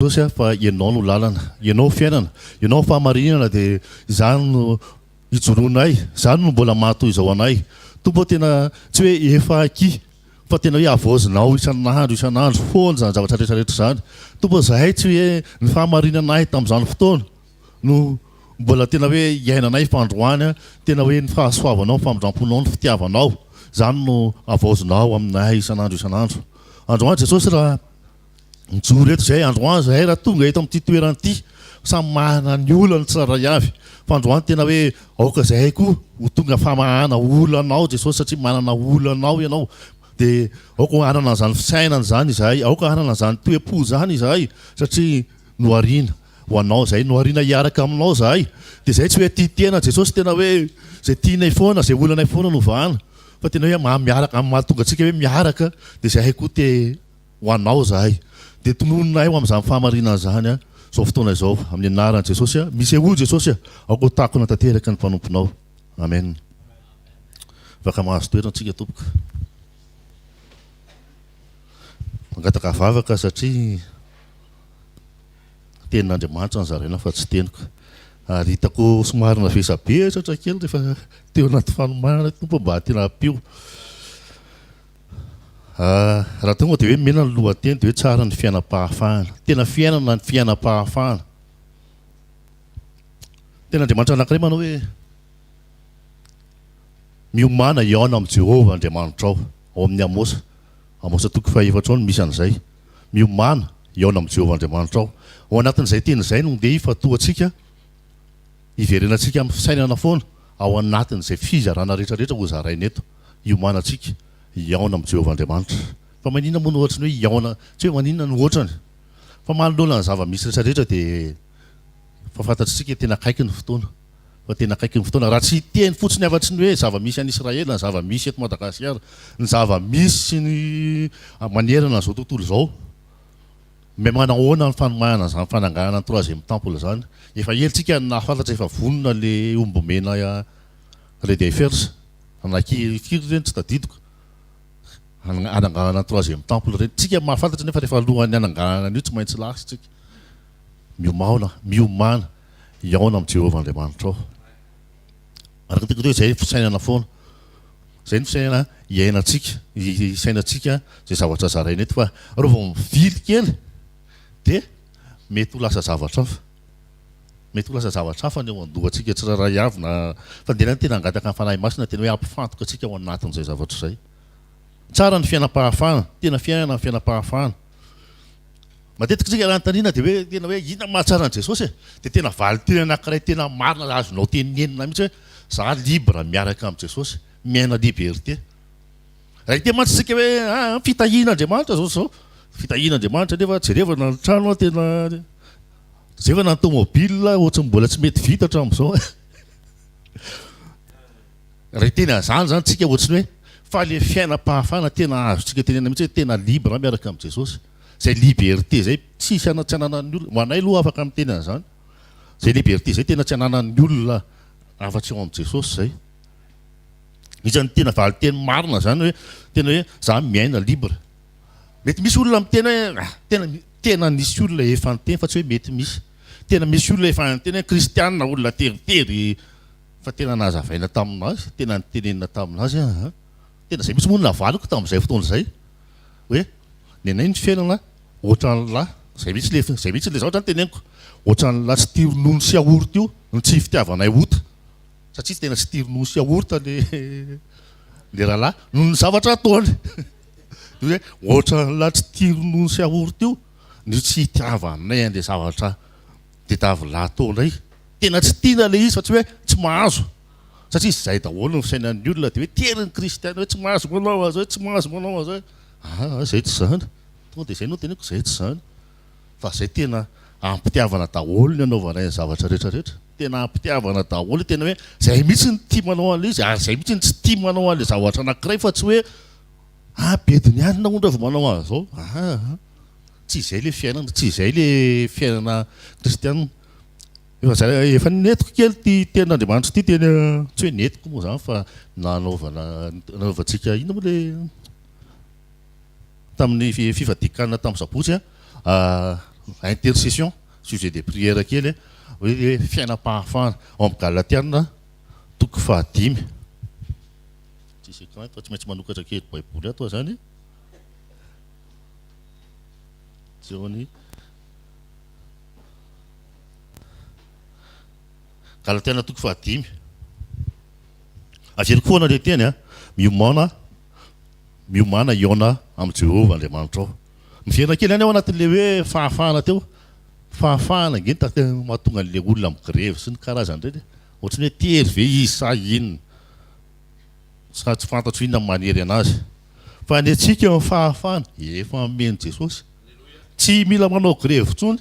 Jesosy fa ianao no lalana, ianao fiainana, ianao fahamarinana dia izany no ijoroanay, izany no mbola mahatoy izao anay. Tompo tena tsy hoe efa aky fa tena hoe avozinao isan'andro foana izany zavatra rehetrarehetra izany. Tompo zahay tsy hoe ny fahamarinanay tamin'izany fotoana no mbola tena hoe iainanay fandroany, tena hoe ny fahasoavanao, famindramponao, ny fitiavanao, izany no avozinao aminay isan'andro. Androany Jesosy raha mijoro eto izay, androany zahay raha tonga eto amin'ity toerana ity, samy manana ny olana tsara avy. Fa androany tena hoe aoka zahay koa ho tonga famahana olanao Jesosy satria manana olanao ianao. Dia aoka hanana an'izany fisainana izany izahay, aoka hanana an'izany toe-po izany izahay satria nohariana ho anao zahay, nohariana hiaraka aminao zahay. Dia zahay tsy hoe tia tena Jesosy tena hoe izay tianay foana, izay olanay foana no vahana. Fa tena hoe miaraka amin'ny mahatonga antsika hoe miaraka, dia zahay koa te ho anao zahay. Dia tonononay amin'izany fahamarinana izany izao fotoana izao amin'ny anaran'i Jesosy. Misy eo Jesosy, aoka takona tanteraka ny mpanomponao. Amen. Vaka mahazo toerana antsika tompoko. Mangataka vavaka satria tenin'Andriamanitra ny zaraina fa tsy teniko. Ary hitako somary navesa be satria kely rehefa teo anaty fanomanana tompo mba tena ampio. Raha tonga dia hoe mena ny lohateny dia hoe tsara ny fiainam-pahafahana. Tena fiainana ny fiainam-pahafahana. Tena Andriamanitra anankiray manao hoe miomana iaona amin'ny Jehovah Andriamanitra ao amin'ny Amosa toko faha-efatra ao no misy an'izay. Miomana iaona amin'ny Jehovah Andriamanitra ao. Ao anatin'izay teny izay no dia ifatoantsika, hiverenantsika amin'ny fisainana foana ao anatin'izay fizarana rehetrarehetra ho zaraina eto. Iomana antsika iaona amin'ny Jehovah Andriamanitra. Fa maninona moa no ohatra ny hoe iaona, tsy hoe maninona no ohatrany. Fa manolona ny zava-misy rehetrarehetra dia fahafantatsika tena akaiky ny fotoana. Fa tena akaiky ny fotoana. Raha tsy teny fotsiny afa-tsy ny hoe zava-misy an'i Israela, ny zava-misy eto Madagasikara, ny zava-misy sy ny manerana izao tontolo izao. Manahoana ny fanomahana izany fananganana ny troisième temple izany. Efa helitsika nahafantatra efa vonona le ombomena Red First. Anaky firy ireny tsy tadidiko. Ananganana troisième temple ireny. Tsika mahafantatra nefa rehefa alohan'ny ananganana io tsy maintsy lasa tsika. Miomana iaona amin'ny Jehovah Andriamanitra ao. Araka tiko hoe izay fisainana foana. Izay ny fisainana iainantsika, isainantsika izay zavatra zaraina eto. Fa raha vao mivily kely dia mety ho lasa zavatra hafa. Mety ho lasa zavatra hafa ny eo andohantsika tsy raha avy na fandelana tena angataka ny fanahy masina, tena hoe ampifantoka antsika ao anatin'izay zavatra izay. Tsara ny fiainam-pahafahana, tena fiainana ny fiainam-pahafahana. Matetika tsika raha nytaniana dia hoe tena hoe inona mahatsara an' Jesosy dia tena valiteny anankiray tena marina azonao tenenina mihitsy hoe za libre miaraka amin'ny Jesosy, miaina liberté. Raha ity mantsy tsika hoe fitahiana Andriamanitra zao. Fitahiana Andriamanitra nefa jerevana ny trano tena jerevana ny tomobile ohatry mbola tsy mety vita hatramin'izao. Raha tena izany zany tsika ohatry ny hoe fa le fiainam-pahafahana tena azontsika tenena mihitsy hoe tena libre miaraka amin'ny Jesosy. Zay liberté zay tsisy tsy ananan'ny olona. Ho anay aloha afaka amin'ny tena izany. Zay liberté zay tena tsy ananan'ny olona afa-tsy ao amin'ny Jesosy zay. Isan'ny tena valiteny marina zany hoe tena hoe za miaina libre. Mety misy olona miteny hoe tena misy olona efa niteny fa tsy hoe mety misy. Tena misy olona efa niteny hoe kristianina olona teritery fa tena nazavaina taminazy, tena nitenenina taminazy. Tena izay misy moa navaliko tamin'izay fotoana izay hoe ny anay ny fiainana ohatran'lahy. Zay mihitsy le zavatra teneniko. Ohatran'lahy tsy tia ronono sy yaourt io ny tsy fitiavanay ota. Satria tena tsy tia ronono sy yaourt le rahalahy noho ny zavatra ataony. Hoe ohatran'lahy tsy tia ronono sy yaourt io ny tsy hitiavanay an'ilay zavatra tadiavilahy ataonay. Tena tsy tiana le izy fa tsy hoe tsy mahazo. Satria izay daholo ny fisainan'ny olona dia hoe teriny kristiana hoe tsy mahazo manao azy, tsy mahazo manao azy. Izay tsy izany. Tonga dia izay no teneko izay tsy izany. Fa izay tena ampitiavana daholo ny anaovanay ny zavatra rehetrarehetra. Tena ampitiavana daholo, tena hoe izay mihitsy ny tia manao an'ilay izy ary izay mihitsy ny tsy tia manao an'ilay zavatra anankiray fa tsy hoe bediny ihany na ondra vao manao azy zao. Tsy izay le fiainana, tsy izay le fiainana kristianina. Efa netiko kely ty tenin'Andriamanitra ty tena tsy hoe netiko moa izany fa nanaovantsika ino moa le tamin'ny fivadikana tamin'ny sabotsy intercession, sujet de prière kely hoe fiainam-pahafahana ao amin'ny Galatiana toko 5. Tsisy écran fa tsy maintsy manokatra kely baiboly ato zany. Jony Galatiana toko 5. Averiko foana le teny miomana iona amin'ny Jehovah Andriamanitra ao. Miverina kely any ao anatin'le hoe fahafahana teo. Fahafahana ngeny mahatonga an'le olona amin'ny grève sy ny karazany ireny. Ohatrany hoe tery ve izy sa inona. Ska tsy fantatro inona manery anazy. Fa ny antsika amin'ny fahafahana efa ameny Jesosy. Tsy mila manao grève intsony.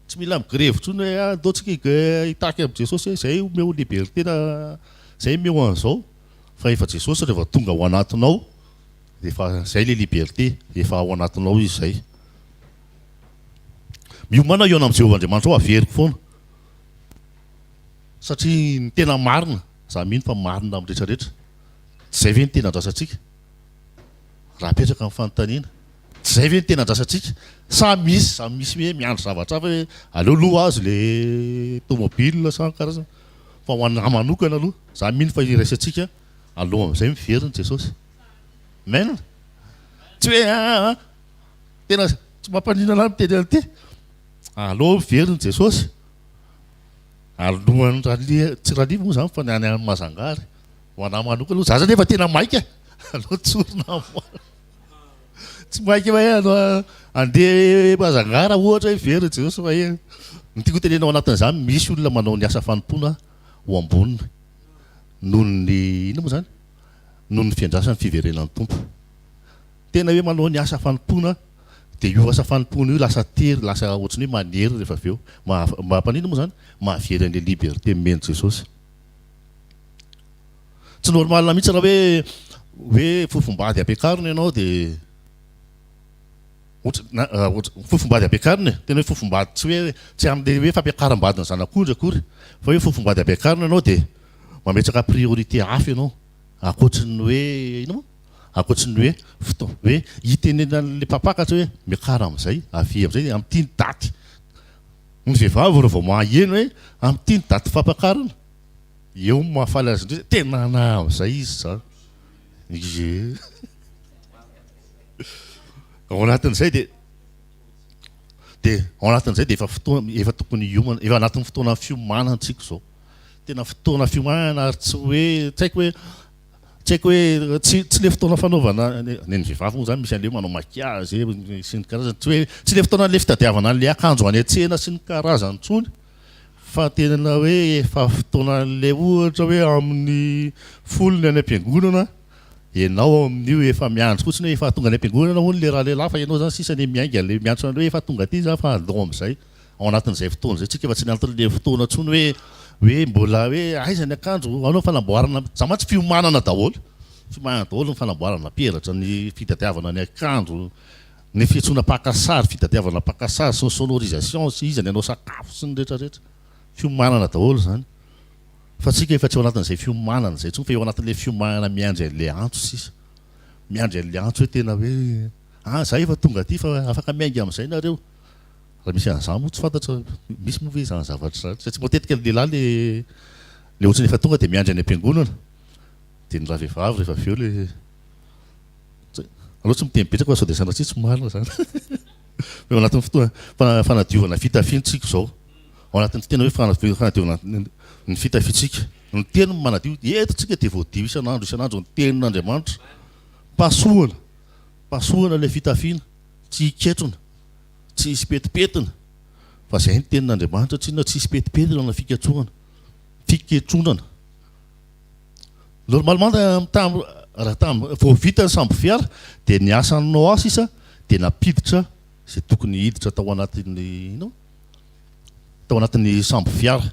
Tsy mila migrève intsony hoe ataontsika hitaky amin'ny Jesosy zay omeo liberté na zay meo an'izao. Fa efa Jesosy rehefa tonga ao anatinao efa zay le liberté efa ao anatinao izy zay. Miomana iona amin'ny Jehovah Andriamanitra ao averiko foana. Satria ny tena marina, za mino fa marina amin'ny rehetrarehetra. Tsy zay ve ny tena andrasantsika? Raha apetraka amin'ny fanontaniana. Tsy zay ve ny tena andrasantsika? Sa misy hoe miandro zavatra hafa hoe aleoloha azy le tomobile sa karazana. Fa ho an'ny manokana aloha, za mino fa iraisantsika aloha amin'izay miverina Jesosy. Maina? Tsy hoe tena tsy mampanina na miteny an'ity. Aloha miverina Jesosy. Alohan'ny tsy raliva moa zany fa ny any amin'ny Mazangary. Ho an'ny manokana aloha, za zany efa tena maika. Aloha tsorina amin'ny tsy maika hoe andeha Mazangara ohatra hoe verina Jesosy fa hoe ny tiako tenena ao anatin'izany misy olona manao ny asa fanompoana ho ambonina noho ny ino moa zany? Noho ny fiandrasany fiverenan'ny tompo. Tena hoe manao ny asa fanompoana dia io asa fanompoana io lasa tery, lasa ohatrany hoe manery rehefa avy eo. Mampanino moa zany? Mahavery an'ilay liberté meny Jesosy. Tsy normal mihitsy raha hoe fofombady ampiakarina ianao dia fofombady ampiakarina, tena hoe fofombady tsy amin'ny hoe fampiakaram-bady ny zanak'ondry akory, fa hoe fofombady ampiakarina ianao dia mametraka priorité hafa ianao. Akoatriny hoe ino moa? Akoatriny hoe fotoana hoe hitenenan'le mpapakatra hoe miakara amin'izay, avy amin'izay amin'ny tiany daty. Ny vehivavy rehefa maheno hoe amin'ny tiany daty fampiakarana. Eo mahafaly azy indrindra tena na amin'izay izy zany. Ao anatin'izay dia ao anatin'izay dia efa tokony hiomana, efa anatin'ny fotoana fiomanana antsika izao. Tena fotoana fiomanana ary tsy haiko hoe tsy le fotoana fanaovana ny vehivavy moa zany misy an'ilay manao makiazy sy ny karazany, tsy le fotoana le fitadiavana an'ilay akanjo any an-tsena sy ny karazany intsony, fa tena hoe efa fotoana le ohatra hoe amin'ny folony any am-piangonana ianao amin'io efa miandry fotsiny hoe efa tonga any am-piangonana hono le raha lehilahy fa ianao zany sisa ny miainga le miandro hoe efa tonga aty za fa andao amin'izay. Ao anatin'izay fotoana izay tsika efa tsy nianton'le fotoana intsony hoe mbola hoe aiza ny akanjo anao fanamboarana zamatsy fiomanana daholo. Fiomanana daholo ny fanamboarana peratra, ny fitadiavana ny akanjo, ny fiantsoana pakasary, fitadiavana pakasary sy ny sonorisation sy izy ny anao sakafo sy ny rehetrarehetra. Fiomanana daholo zany. Fa tsika efa tsy ao anatin'izay fiomanana izay intsony fa eo anatin'ilay fiomanana miandry an'ilay antso sisa. Miandry an'ilay antso hoe tena hoe za efa tonga aty fa afaka miainga amin'izay nareo. Raha misy an'izany moa tsy fantatra misy moa ve izany zavatra zany. Satria matetika ny lehilahy le ohatrany efa tonga dia miandry any am-piangonana. Dia ny raha vehivavy rehefa avy eo aloha tsy miteny betsaka fa sao dia sanatria tsy marina zany. Eo anatin'ny fotoana fanadiovana fitafiantsika izao. Ao anatin'ny tena hoe fanadiovana ny fitafiantsika. Ny teny manadio entintsika dia voadio isan'andro ny tenin'Andriamanitra. Pasohana ilay fitafiana, tsy hiketrona, tsy hisy petipetina. Fa izay ny tenin'Andriamanitra tsinona tsy hisy petipetina na fiketronana. Normalement raha vao vita ny sambo fiara dia ny asanao asa isa dia napiditra izay tokony hiditra tao anatin'ny sambo fiara.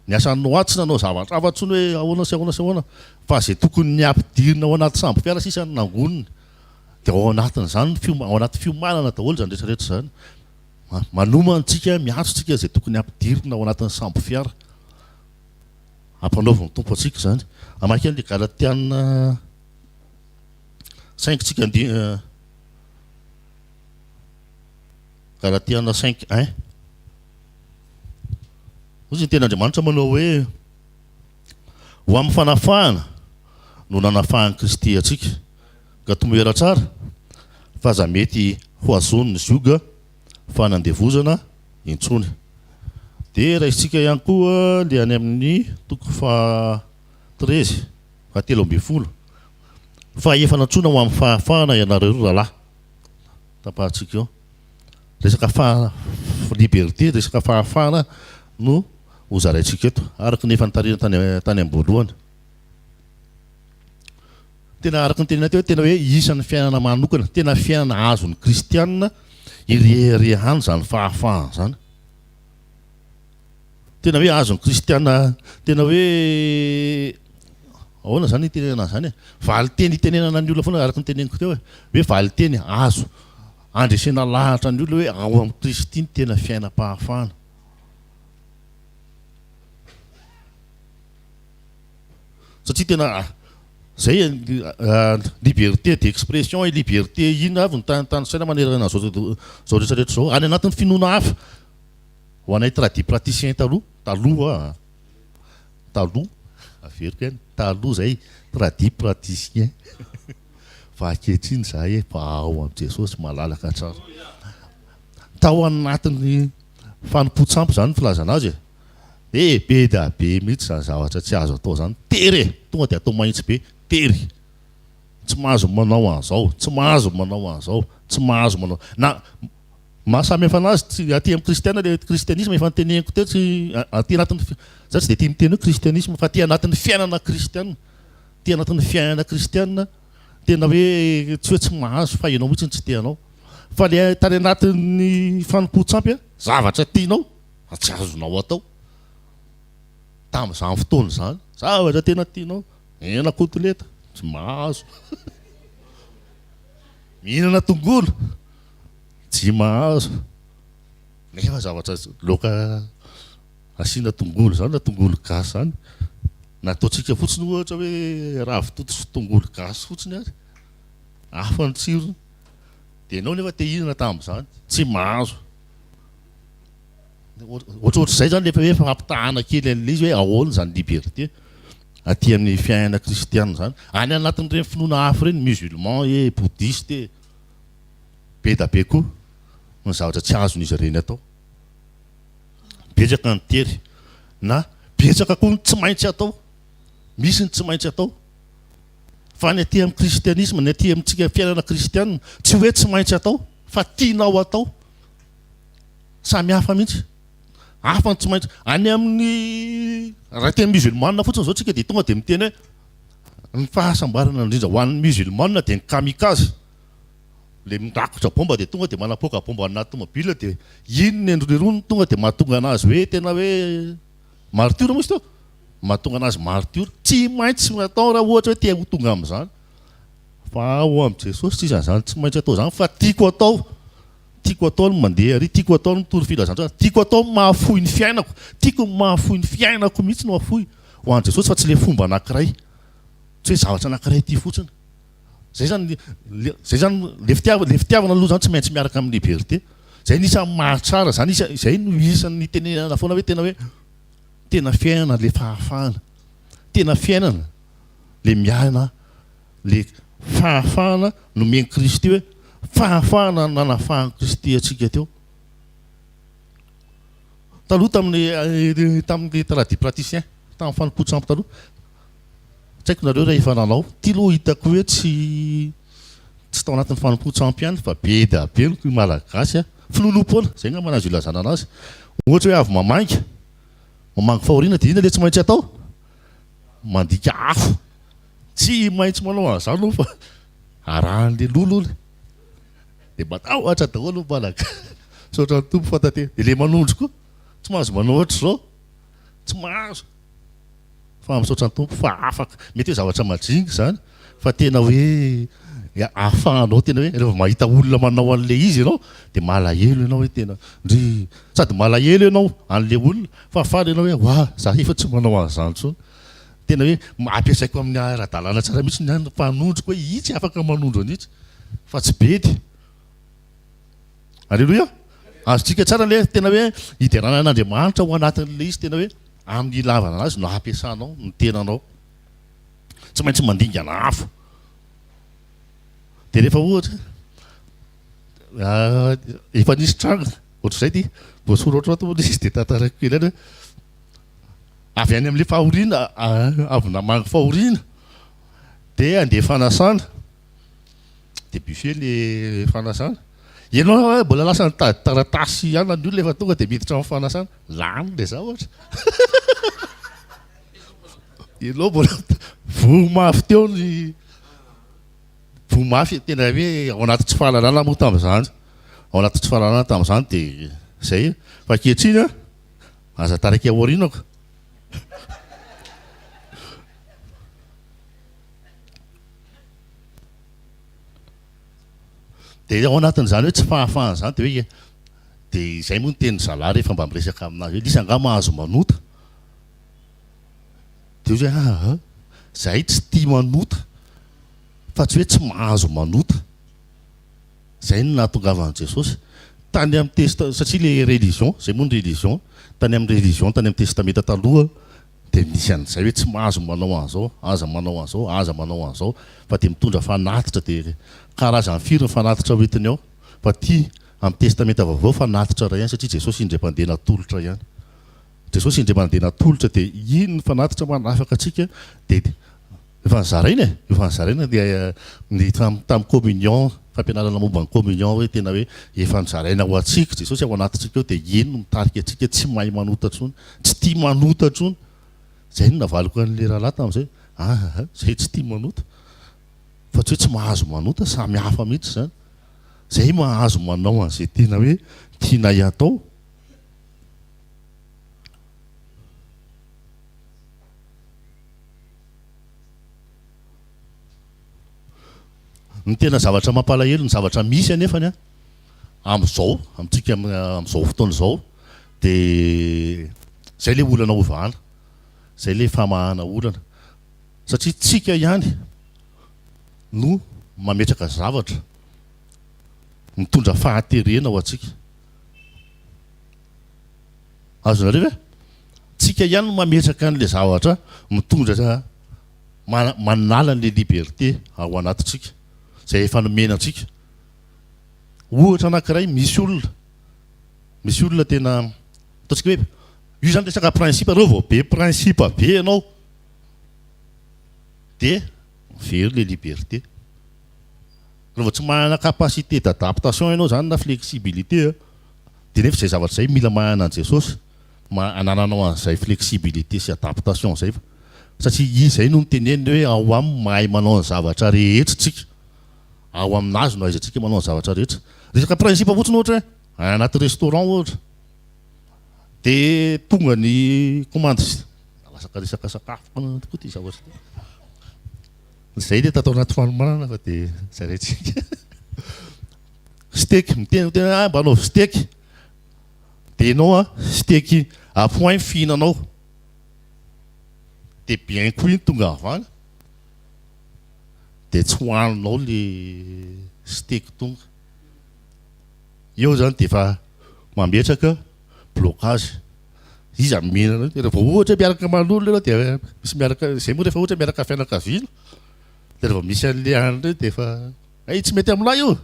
Ny asanao atsy nanao zavatra hafa intsony hoe ahoana sy ahoana fa izay tokony ny ampidirina ao anaty sambo fiara sisa ny nangonina. Dia ao anatin'izany ao anaty fiomanana daholo zany rehetrarehetra zany. Manoma antsika miantso tsika izay tokony ampidirina ao anatin'ny sambo fiara. Ampanaoviny tompo antsika zany. Amaky an'ilay Galatiana 5 tsika Galatiana 5:1. Ozy ny tenaandriamanitra manao hoe ho amin'ny fanafahana no nanafahany Kristy atsika ka tomoera tsara fa aza mety ho azony ny zioga fanandevozana intsony. Dia raisitsika ihany koa le any amin'ny toko 13 13 fa efa nantsona ho amin'ny fahafahana ianareo rahalahy. Tapahantsika eo resaka liberté, resaka fahafahana no hozaraintsika eto araka nefa nitarina tany am-boalohany. Tena araka ny tenena teo tena hoe isan'ny fiainana manokana, tena fiainana azon'ny kristianina irehany zany fahafahana zany. Tena hoe azon'ny kristianina, tena hoe ahoana zany tenena zany valiteny tenenana ny olona foana araka ny teneniko teo hoe valiteny azo andresena lahatra ny olona hoe ao amin'ny Kristy ny tena fiainam-pahafahana. Satria tena zay liberté d'expression et liberté ino avy ny tany saina manerana zao rehetrarehetra zao any anatin'ny finoana hafa ho anay tradit praticien taloha averiko any taloha zay tradit praticien fa ankehitriny zay ao amin'ny Jesosy malalaka tsara. Tao anatin'ny fanompontsampy zany ny filazana azy be da be mihitsy zany zavatra tsy azo atao zany. Tery tonga de atao mahitsy be tery, tsy mahazo manao an'izao, tsy mahazo manao an'izao, tsy mahazo manao na mahasamy hafa anazy aty amin'ny kristiana le kristianisme efa nyteneniko teo tsy aty anatin'ny za tsy de tia miteny hoe kristianisme fa aty anatin'ny fiainana kristianina, aty anatin'ny fiainana kristianina tena hoe tsy hoe tsy mahazo fa ianao mihitsy tsy tianao fa le tany anatin'ny fanompontsampy zavatra tianao fa tsy azonao atao tamin'izany fotoana zany. Zavatra tena tianao mihinana kotileta tsy mahazo mihinana tongolo tsy mahazo nefa zavatra loka asiana tongolo zany na tongolo gasy zany nataontsika fotsiny ohatra hoe ravitoto sy tongolo gasy fotsiny azy hafa ny tsirony dia ianao nefa te hihinana tamin'izany tsy mahazo. Ohatrohatr'izay zany lefa hoe fampitahana kely an'ilay izy hoe ahoana zany liberté aty amin'ny fiainana kristiana zany. Any anatin'ireny finoana hafa ireny musulman bouddhiste be da be koa ny zavatra tsy azon'izy ireny atao. Betsaka ny tery na betsaka koa ny tsy maintsy atao, misy ny tsy maintsy atao fa ny aty amin'ny kristianisme, ny aty amintsika fiainana kristianina tsy hoe tsy maintsy atao fa tianao atao. Samy hafa mihitsy hafa ny tsy maintsy any amin'ny raha teny musulmane fotsiny zao tsika dia tonga dia miteny hoe ny fahasambarana indrindra ho an'ny musulmane dia ny kamikaze le mirakotra bomba dia tonga dia manapoaka bomba anaty tomobile dia ino ny endron'irony tonga dia mahatonga anazy hoe tena hoe martyr moa izy teo, mahatonga anazy martyr. Tsy maintsy atao raha ohatra hoe tia ho tonga amin'izany fa ao amin'ny Jesosy tsy izany tsy maintsy atao zany fa tiako atao ny mandeha ary tiako atao ny mitory filazantsara, tiako atao ny mahafoy ny fiainako, tiako ny mahafoy ny fiainako mihitsy no mahafoy ho an'i Jesosy fa tsy le fomba anankiray, tsy hoe zavatra anankiray ty fotsiny. Zay zany le fitiavana aloha zany tsy maintsy miaraka amin'ny liberté. Zay nisan'ny mahatsara zany zay no isan'ny tenenana foana hoe tena fiainana le fahafahana, tena fiainana le miaina le fahafahana nomeny Kristy hoe fahafahana nanafahany Kristy atsika teo. Taloha tamin'ny tradit praticien tamin'ny fanompontsampy taloha tsy haiko nareo raha efa nanao ty loha hitako hoe tsy tao anatin'ny fanompontsampy ihany fa be da be ny malagasy filonompoana zay nga manazy ilazana anazy. Ohatra hoe avy mamangy fahoriana dia ina le tsy maintsy atao mandika afo, tsy maintsy manao an'izany aloha fa arahan'le lolo dia matao ohatra daholo malagasy saotra ny tompo fatate dia le manondro koa tsy mahazo manao ohatra zao tsy mahazo fa misaotra ny tompo fa afaka mety hoe zavatra majinga zany fa tena hoe ahafahanao tena hoe rehefa mahita olona manao an'le izy ianao dia malahelo ianao hoe tena ndry sady malahelo ianao an'le olona fa afaly ianao hoe wa za efa tsy manao an'izany tsony. Tena hoe ampiasaiko amin'ny ara-dalàna tsara mihitsy ny mpanondroko hoe itsy afaka manondro an'itsy fa tsy bedy. Alleloia. Azontsika tsara le tena hoe hideranan'Andriamanitra ho anatin'le izy tena hoe amin'ny ilavana anazy no ampiasanao ny tenanao. Tsy maintsy mandingana afo. Dia rehefa ohatra efa nisy trano ohatr'izay ty voasoratra ohatry izy dia tantarako kely hoe avy any amin'ilay fahoriana avy namangy fahoriana dia andeha fanasana dia buffet le fanasana. Ianao mbola lasa nitady taratasy ihany ny olona efa tonga dia miditra amin'ny fanasana lany le za ohatra. Ianao mbola vomafy teo ny vomafy tena hoe ao anaty tsy fahalalana moa tamin'izany. Ao anaty tsy fahalalana tamin'izany dia izay fa ankehitriny aza taraiky aorianako. Dia ao anatin'izany hoe tsy fahafahana izany dia hoe dia izay moa ny tenin'ny zalahy rehefa mba miresaka aminazy hoe lisy anga mahazo manota. Dia izy hoe zahay tsy tia manota fa tsy hoe tsy mahazo manota. Izay no nahatongavan'i Jesosy tany amin'ny testament satria le religion izay moa ny religion tany amin'ny religion tany amin'ny testamenta taloha dia misy an'izay hoe tsy mahazo manao an'izao, aza manao an'izao, aza manao an'izao fa dia mitondra fanatitra dia karazany firy ny fanatitra hoentiny ao. Fa ty amin'ny testamenta vaovao fanatitra ray ihany satria Jesosy indray mandeha natolotra ihany. Jesosy indray mandeha natolotra dia iny ny fanatitra manafaka antsika dia efa nizaraina efa nizaraina dia ny tamin'ny communion fampianarana momba ny communion hoe tena hoe efa nizaraina ho antsika Jesosy ao anatintsika eo dia iny no mitarika antsika tsy mahay manota intsony, tsy tia manota intsony. Izay no navaliko an'ilay rahalahy tamin'izay izay tsy tia manota fa tsy hoe tsy mahazo manota samy hafa mihitsy izany. Izay mahazo manao an'izay tena hoe tiana hatao. Ny tena zavatra mampalahelo ny zavatra misy anefany amin'izao amintsika amin'izao fotoana izao dia izay ilay olana ovana, izay ilay famahana olana satria tsika ihany no mametraka zavatra mitondra fahaterena ho antsika. Azonareo ve? Tsika ihany no mametraka an'ilay zavatra mitondra manala an'ilay liberté ao anatintsika izay efa nomena antsika. Ohatra anankiray misy olona tena ataontsika hoe io zany resaka principe reo vao be principe be ianao dia very le liberté. Rehefa tsy manana capacité d'adaptation ianao zany na flexibilité dia nefa izay zavatra izay mila manana an'i Jesosy anananao an'izay flexibilité sy adaptation izay satria izy izay no niteneniny hoe ao aminy mahay manao ny zavatra rehetra tsika. Ao aminazy no aizantsika manao ny zavatra rehetra. Resaka principe fotsiny ohatra hoe anaty restaurant ohatra dia tonga ny commande lasaka resaka sakafo koa ty zavatra ty. Izay dia tatao anaty fanomanana fa dia zaraintsika. Steak mitena mba hanao steak dia ianao steak à point fihinanao dia bien cuit tonga avana dia tsy hohaninao le steak tonga. Eo zany dia efa mametraka blocage. Izy amenana rehefa ohatra miaraka manolo ianao dia misy miaraka izay moa rehefa ohatra miaraka fianakaviana dia rehefa misy an'ilay andro dia efa tsy mety amin'lahy io.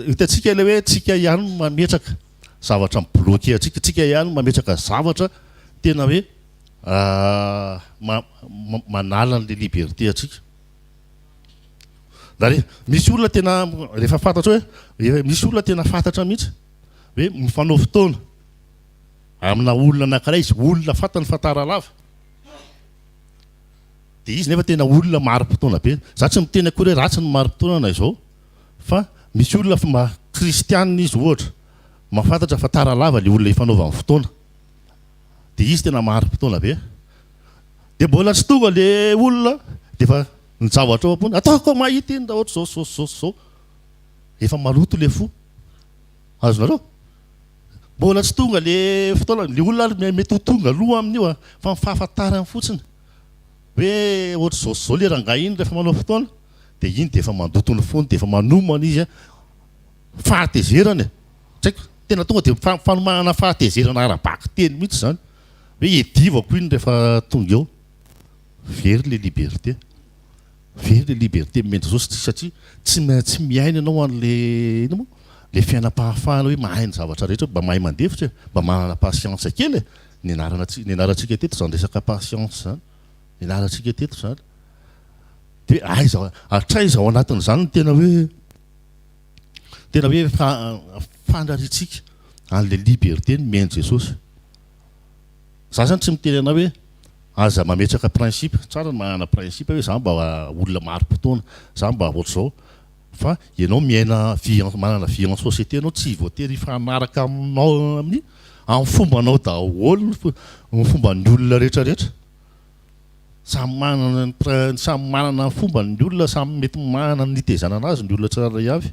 Hitantsika ilay hoe tsika ihany no mametraka zavatra mibloqué antsika, tsika ihany no mametraka zavatra tena hoe manala an'ilay liberté antsika. Misy olona tena rehefa fantatra hoe misy olona tena fantatra mihitsy hoe mifanao fotoana amina olona anankiray izy olona fantany fa taralava dia izy nefa tena olona maro-potoana be. Za tsy miteny akory hoe ratsy ny maro-potoana na izao fa misy olona mba kristianina izy ohatra mahafantatra fa taralava le olona ifanaovany fotoana dia izy tena maro-potoana be. Dia mbola tsy tonga le olona dia efa ny zavatra ao ampony ataoko mahita iny da ohatra zao efa maloto le fo. Azonareo? Mbola tsy tonga le fotoana le olona mety ho tonga aloha amin'io fa mifahafantarany fotsiny hoe ohatra zao le rangahy iny rehefa manao fotoana dia iny dia efa mandoto ny fony dia efa manomana izy a fahatezerana tsaiko tena tonga dia fanomahana fahatezerana ara-baky teny mihitsy zany hoe edivako iny rehefa tonga eo very le liberté mendry zao satria tsy miaina ianao an'le ino moa le fiainam-pahafahana hoe mahay ny zavatra rehetra mba mahay mandefitra mba manana pasiansa kely ny anarantsika teto zany resaka pasiansa zany ny anarantsika teto zany dia atraiza ao anatin'izany tena hoe fandraritsika an'le liberté ny miaino Jesosy. Za zany tsy miteny anao hoe aza mametraka principe tsara ny manana principe hoe za mba olona maro-potoana za mba ohatr'izao fa ianao miaina manana vie en société anao tsy voatery fanaraka aminao amin'ny fombanao daholo ny fomban'ny olona rehetrarehetra samy manana ny fomban'ny olona samy mety manana ny nitezanana azy ny olona tsirairay avy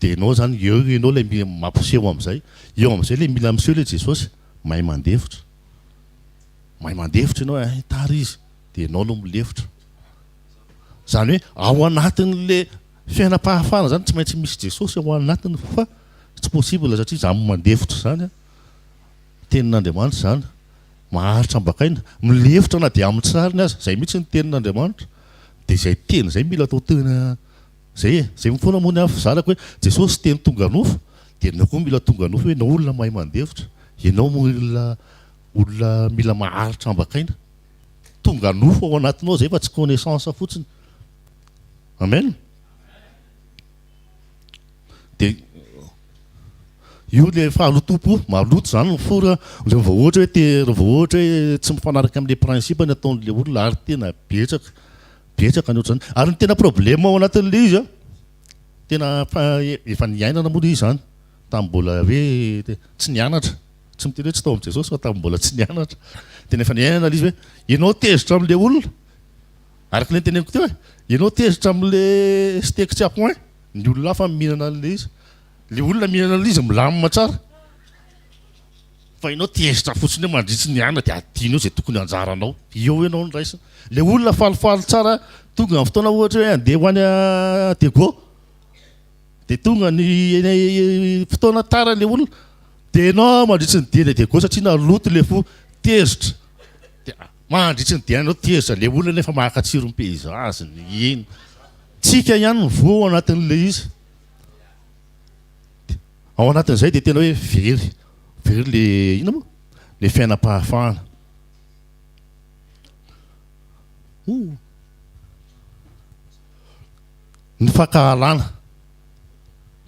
dia ianao zany ianao lay mampiseho amin'izay eo amin'izay lay mila miseho lay Jesosy mahay mandefitra ianao tara izy dia ianao no milefitra zany hoe ao anatin'le fiainam-pahafahana zany tsy maintsy misy Jesosy ao anatiny fa tsy possible satria za mandefitra zany tenin'Andriamanitra zany maharitra ambakaina milefitra na dia amin'ny tsariny azy zay mihitsy ny tenin'Andriamanitra dia zay teny zay mila atao tena zay mifoana moa ny afo zarako hoe Jesosy teny tonga nofo dia ianao koa mila tonga nofo hoe ianao olona mahay mandefitra ianao olona mila maharitra ambakaina tonga nofo ao anatinao zay fa tsy connaissance fotsiny. Amen. Dia io le fahalotompo maloto zany ny fora rehefa ohatra hoe tsy mifanaraka amin'le principe ny ataon'le olona ary tena betsaka ny ohatr'izany ary ny tena problème ao anatin'le izy tena efa niainana moa izy zany tamin'ny mbola hoe tsy nianatra tsy miteny hoe tsy tao amin'i Jesosy fa tamin'ny mbola tsy nianatra tena efa niainana izy hoe ianao tezitra amin'le olona araka le teneniko teo ianao tezitra amin'le steak tsy apoin ny olona hafa mihinana an'le izy le olona mihinana an'le izy milamina tsara fa ianao tezitra fotsiny hoe mandritsy ny anina dia adinao zay tokony anjaranao eo ianao ny raisina le olona falifaly tsara tonga amin'ny fotoana ohatra hoe andeha ho any Dego dia tonga ny fotoana tara le olona dia ianao mandritsy ny diany Dego satria naloto le fo tezitra dia mandritsy ny diany ianao tezitra le olona nefa mahakatsiro ny paysage ny eny tsika ihany ny vo ao anatin'le izy ao anatin'izay dia tena hoe very le ina moa le fiainam-pahafahana ny fakahalana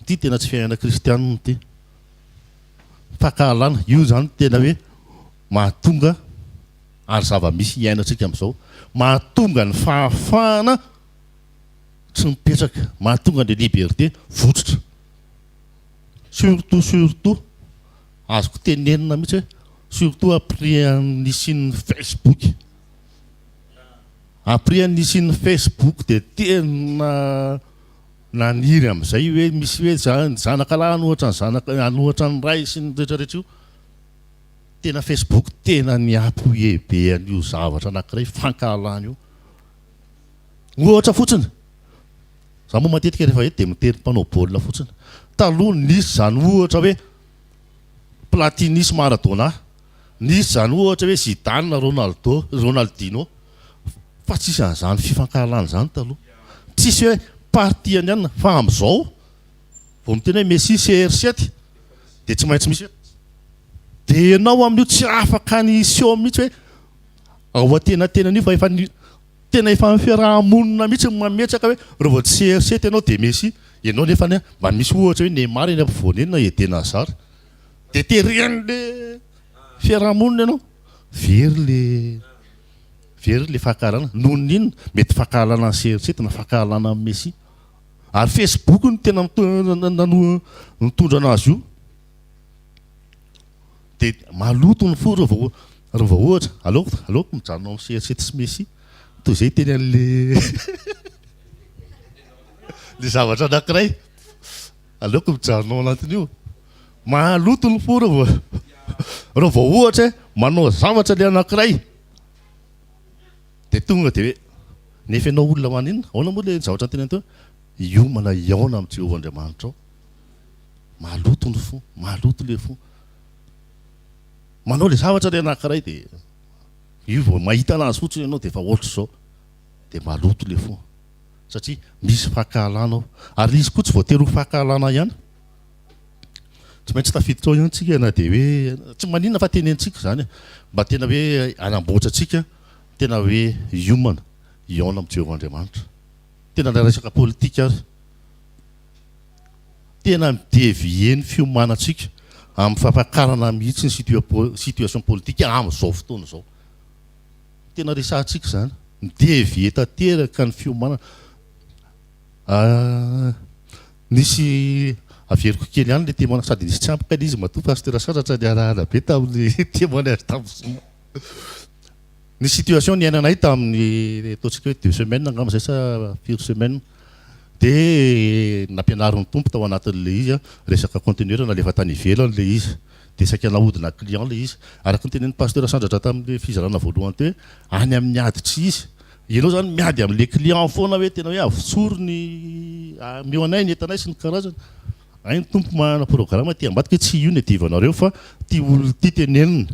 ty tena tsy fiainana kristianina ty fakahalana io zany tena hoe mahatonga ary zava-misy iainantsika amin'izao mahatonga ny fahafahana tsy mipetraka mahatonga ny liberté votsitra surtout azoko tenenina mihitsy hoe surtout après nisian'ny Facebook dia tena naniry amin'izay hoe misy hoe zanakalahy anohatra ny ray sy ny rehetrarehetra io tena Facebook tena niampy be an'io zavatra anankiray fankahalana io ohatra fotsiny za moa matetika rehefa eto dia mitery mpanao baolina fotsiny taloha nisy zany ohatra hoe Platinis Maradona nisy zany ohatra hoe Zidane Ronaldinho fa tsisy an'izany fifankahalana zany taloha tsisy hoe partiany ihany fa amin'izao vao miteny hoe Messi CR7 dia tsy maintsy misy dia ianao amin'io tsy afaka ny iseho mihitsy hoe ao atenatenan'io fa tena efa fiarahamonina mihitsy mametraka hoe raha vao tsy CR7 ianao dia Messi ianao nefa mba misy ohatra hoe Neymar eny ampovoany na Eden Hazard dia teren'le fiarahamonina ianao very le fakahalana noho n'inona mety fakahalana ny CR7 na fakahalana amin'ny Messi ary Facebook no tena mitondra anazy io dia maloto ny fo raha vao ohatra aleoko mijanona amin'ny CR7 sy Messi toy izay teny an'le le zavatra anankiray aleoko mijanona ao anatin'io maloto ny fo raha vao ohatra manao zavatra le anankiray dia tonga dia hoe nefa ianao olona manina ahoana moa le zavatra tena teo iomana iaona amin'ny Jehovah Andriamanitra ao maloto ny fo maloto le fo manao le zavatra le anankiray dia io vao mahita anazy fotsiny ianao dia efa ohatry izao dia maloto le fo satria misy fahakalana ao ary izy koa tsy voatery ho fahakalana ihany tsy maintsy tafiditra ao ihany tsika na dia hoe tsy maninona fa tenentsika zany mba tena hoe anamboatra tsika tena hoe iomana iaona amin'ny Jehovah Andriamanitra tena resaka politika ary tena midevie ny fiomanantsika amin'ny fampakarana mihitsy ny situation politika amin'izao fotoana izao tena resahantsika zany midevie tanteraka ny fiomanana nisy averiko kely ihany le témoignage sady nisy tsy ampy kay izy matoa pasteur saratra ny arahana be tamin'ny témoignage tamin'izao ny situation niainanay tamin'ny ataontsika hoe 2 semaines angamba zay sa 4 semaines dia nampianarin'ny tompo tao anatin'le izy resaka conteneur nalefa tany ivelany le izy dia saika nahodina client le izy araka ny tenen'ny pasteur sandratra tamin'le fizarana voalohany teo hoe any amin'ny aditsy izy ianao zany miady amin'le client foana hoe tena hoe avotsory ny meo anay ny entanay sy ny karazany ay ny tompo manana programme ty ambadika tsy io ny divanareo fa ty olo ty tenenina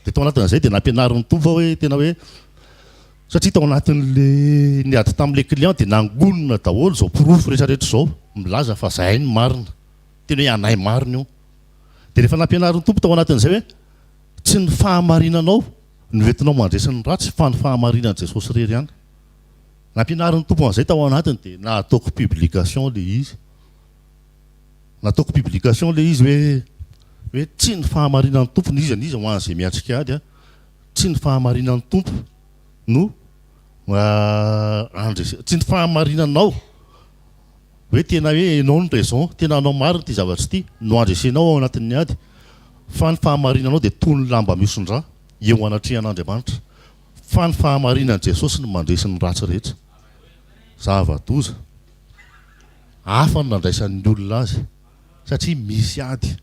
dia tao anatin'izay dia nampianarin'ny tompo hoe tena hoe satria tao anatin'le niady tamin'le client dia nangonina daholo zao pirofo rehetrarehetra zao milaza fa zahay ny marina tena hoe anay marina io dia rehefa nampianarin'ny tompo tao anatin'izay hoe tsy ny fahamarinanao noentinao mandresiny ratsy fa ny fahamarinan'i Jesosy rery ihany nampianarin'ny tompo an'izay tao anatiny dia nataoko publication le izy nataoko publication le izy hoe tsy ny fahamarinan'ny tompo ny izy ho an'izay miatrika ady tsy ny fahamarinan'ny tompo no tsy ny fahamarinanao hoe tena hoe enao ny raison tena anao marina ty zavatra ty no andresenao ao anatin'ny ady fa ny fahamarinanao dia toy ny lamba miosondra eo anatrehan'Andriamanitra fa ny fahamarinan'i Jesosy no mandresy ny ratsy rehetra zava-doza hafa ny nandraisan'ny olona azy satria misy ady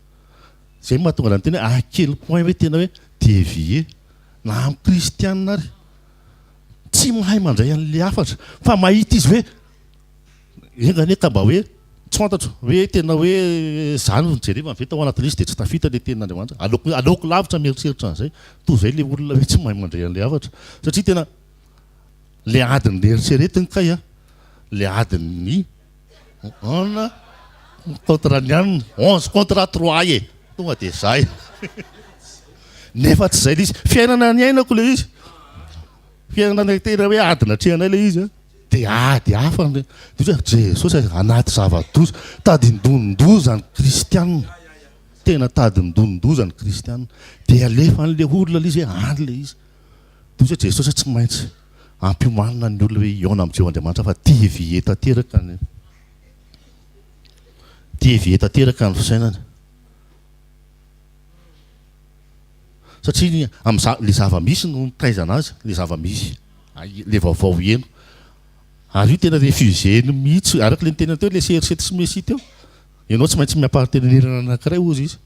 zay mahatonga ny tena à quel point hoe tena hoe dévié na amin'ny kristianina ary tsy mahay mandray an'le hafatra fa mahita izy hoe enganeka mba hoe tsy fantatro hoe tena hoe zany nijereva ve tao anatin'izy dia tsy tafita le tenin'Andriamanitra aleoko lavitra mieritreritra an'izay toy izay le olona hoe tsy mahay mandray an'le hafatra satria tena le adiny eritreretiny kay le adiny ana contre ny anina 11 contre 3 tonga dia zay nefa tsy zay le izy fiainana ny ainako le izy fiainana tena hoe adina trehanay le izy dia ady hafa dia hoe Jesosy anaty zava-doza tadindondoza ny kristianina tena tadindondoza ny kristianina dia alefa an'le olona le izy hoe any le izy dia hoe Jesosy tsy maintsy ampiomanina ny olona hoe iaona amin'ny Jehovah Andriamanitra fa dévié tanteraka ny dévié tanteraka ny fisainany satria le zava-misy no taizana azy le zava-misy le vaovao eno ary io tena refusé no mihitsy araka le nytena teo le serisety sy mesy teo ianao tsy maintsy miampaharitenenirana anankiray ozy izy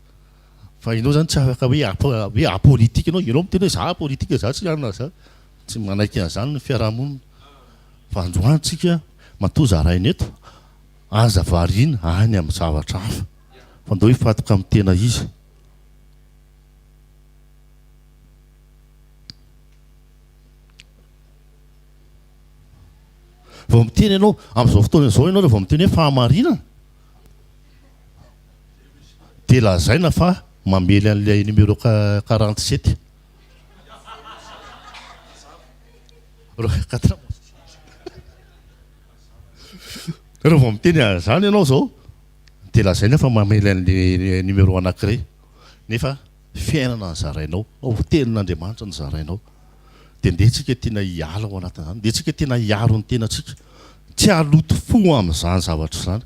fa ianao zany tsy afaka hoe apolitika ianao mitena hoe za apolitika za tsy anina za tsy manaiky an'izany ny fiarahamonina fa androantsika matoza rainy eto aza variana any amin'ny zavatra hafa fa ndao hifatoka amin'ny tena izy vao miteny ianao amin'izao fotoana izao ianao vao miteny hoe fahamarinana dia lazaina fa mamely an'ilay numéro 47 raha vao miteny zany ianao zao dia lazaina fa mamely an'le numéro anankiray nefa fiainana ny zarainao ao tenin'Andriamanitra ny zarainao dia ndeha tsika tena hiala ao anatin'izany dia tsika tena hiaro ny tenatsika tsy haloto fo amin'izany zavatra izany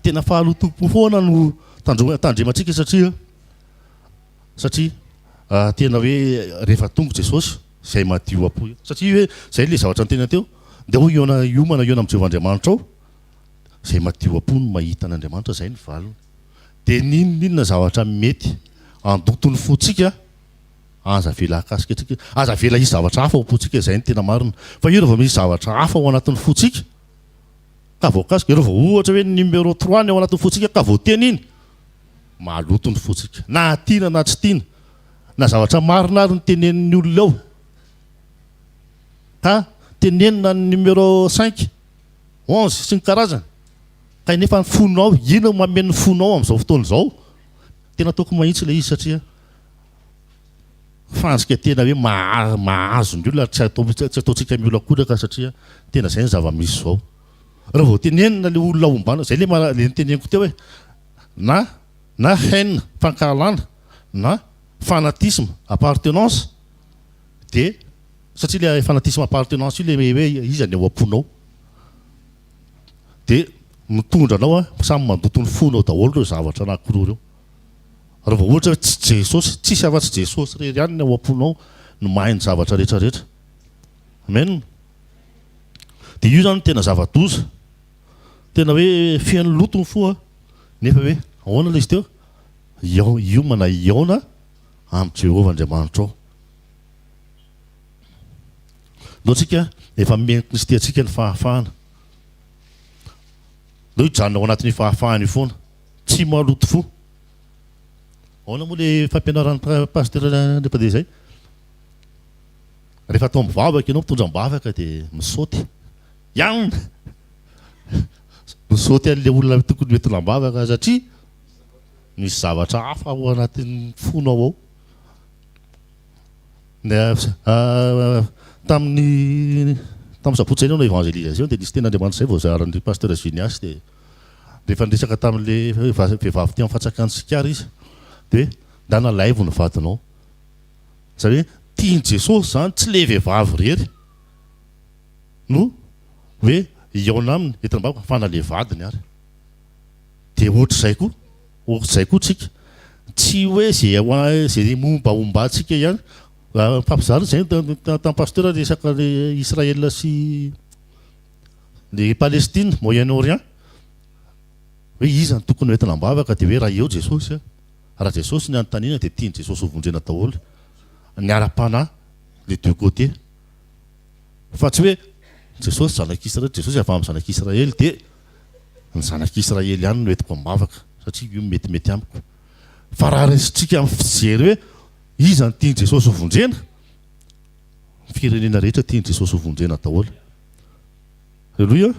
tena fahaloto foana no tandremantsika satria tena hoe rehefa tonga Jesosy zay madio apo satria hoe zay le zavatra ny tena teo dia ho iomana iona amin'ny Jehovah Andriamanitra ao zay madio apo no mahita an'Andriamanitra zay ny valony dia ninona zavatra mety andotony fotsika aza vela akasika atsika aza vela isy zavatra hafa opotsika izay ny tena marina fa io rehefa misy zavatra hafa ao anatin'ny fotsika ka voakasika rehefa ohatra hoe numéro 3 ny ao anatin'ny fotsika ka voateny iny maloto ny fotsika na tiana na tsy tiana na zavatra marina ary ny tenenin'ny olona ao ka tenenina ny numéro 5 11 sy ny karazany ka nefa ny fonao ino mameno fonao amin'izao fotoana izao tena toko mahitsy ilay izy satria fantsika tena hoe mahazo ny olona tsy ataontsika miolakodaka satria tena izay ny zava-misy zao raha vao tenenina le olona ombana zay le teneniko teo hoe na haine fankahalana na fanatisme appartenance de satria le fanatisme appartenance io le hoe izy any ao am-ponao de mitondra anao samy mandoto ny fonao daholo reo zavatra anankiroa reo raha vao ohatra hoe tsy Jesosy tsisy afa-tsy Jesosy rery ihany ny ao am-ponao no mahay ny zavatra rehetrarehetra amen de io zany tena zava-doza tena hoe fiain'ny lotony foa nefa hoe ahoana ilay izy teo iomana iaona amin'ny Jehovah Andriamanitra ao no tsika efa meny Kristy atsika ny fahafahana no hijanona ao anatin'ny fahafahana io foana tsy maloto fo ahoana moa le fampianaran'ny pasteur nefa de zay rehefa atao mivavaka ianao mitondra mivavaka de misaoty ianona misaoty an'le olona tokony mety lambavaka satria misy zavatra hafa ao anatin'ny fonao ao tamin'ny sabotsy zay no evangelisation de nisy tena Andriamanitra zay voazaran'ny pasteur Junias de rehefa niresaka tamin'le vehivavy ty amin'ny fatsakany sikary izy de da nalaivo ny vadinao zany hoe tiany Jesosy zany tsy le vehivavy rery no hoe iaona aminy etinambavaka fa na le vadiny ary de ohatr'izay koa tsika tsy hoe zay mombaombantsika ihany fampizary zay tamin'ny pasteur resaka le Israel sy le Palestine Moyen-Orient hoe izy ny tokony hoentina ambavaka de hoe raha eo Jesosy raha Jesosy ny anontaniana de tiany Jesosy hovondrena daholo ny ara-panahy les deux côtés fa tsy hoe Jesosy zanak'Israely Jesosy avy amin'ny zanak'Israely de ny zanak'Israely ihany no entiko ambavaka satria io metimety amiko fa raha resitsika amin'ny fijery hoe izy ny tiany Jesosy hovondrena firenena rehetra tiany Jesosy hovondrena daholo alleluia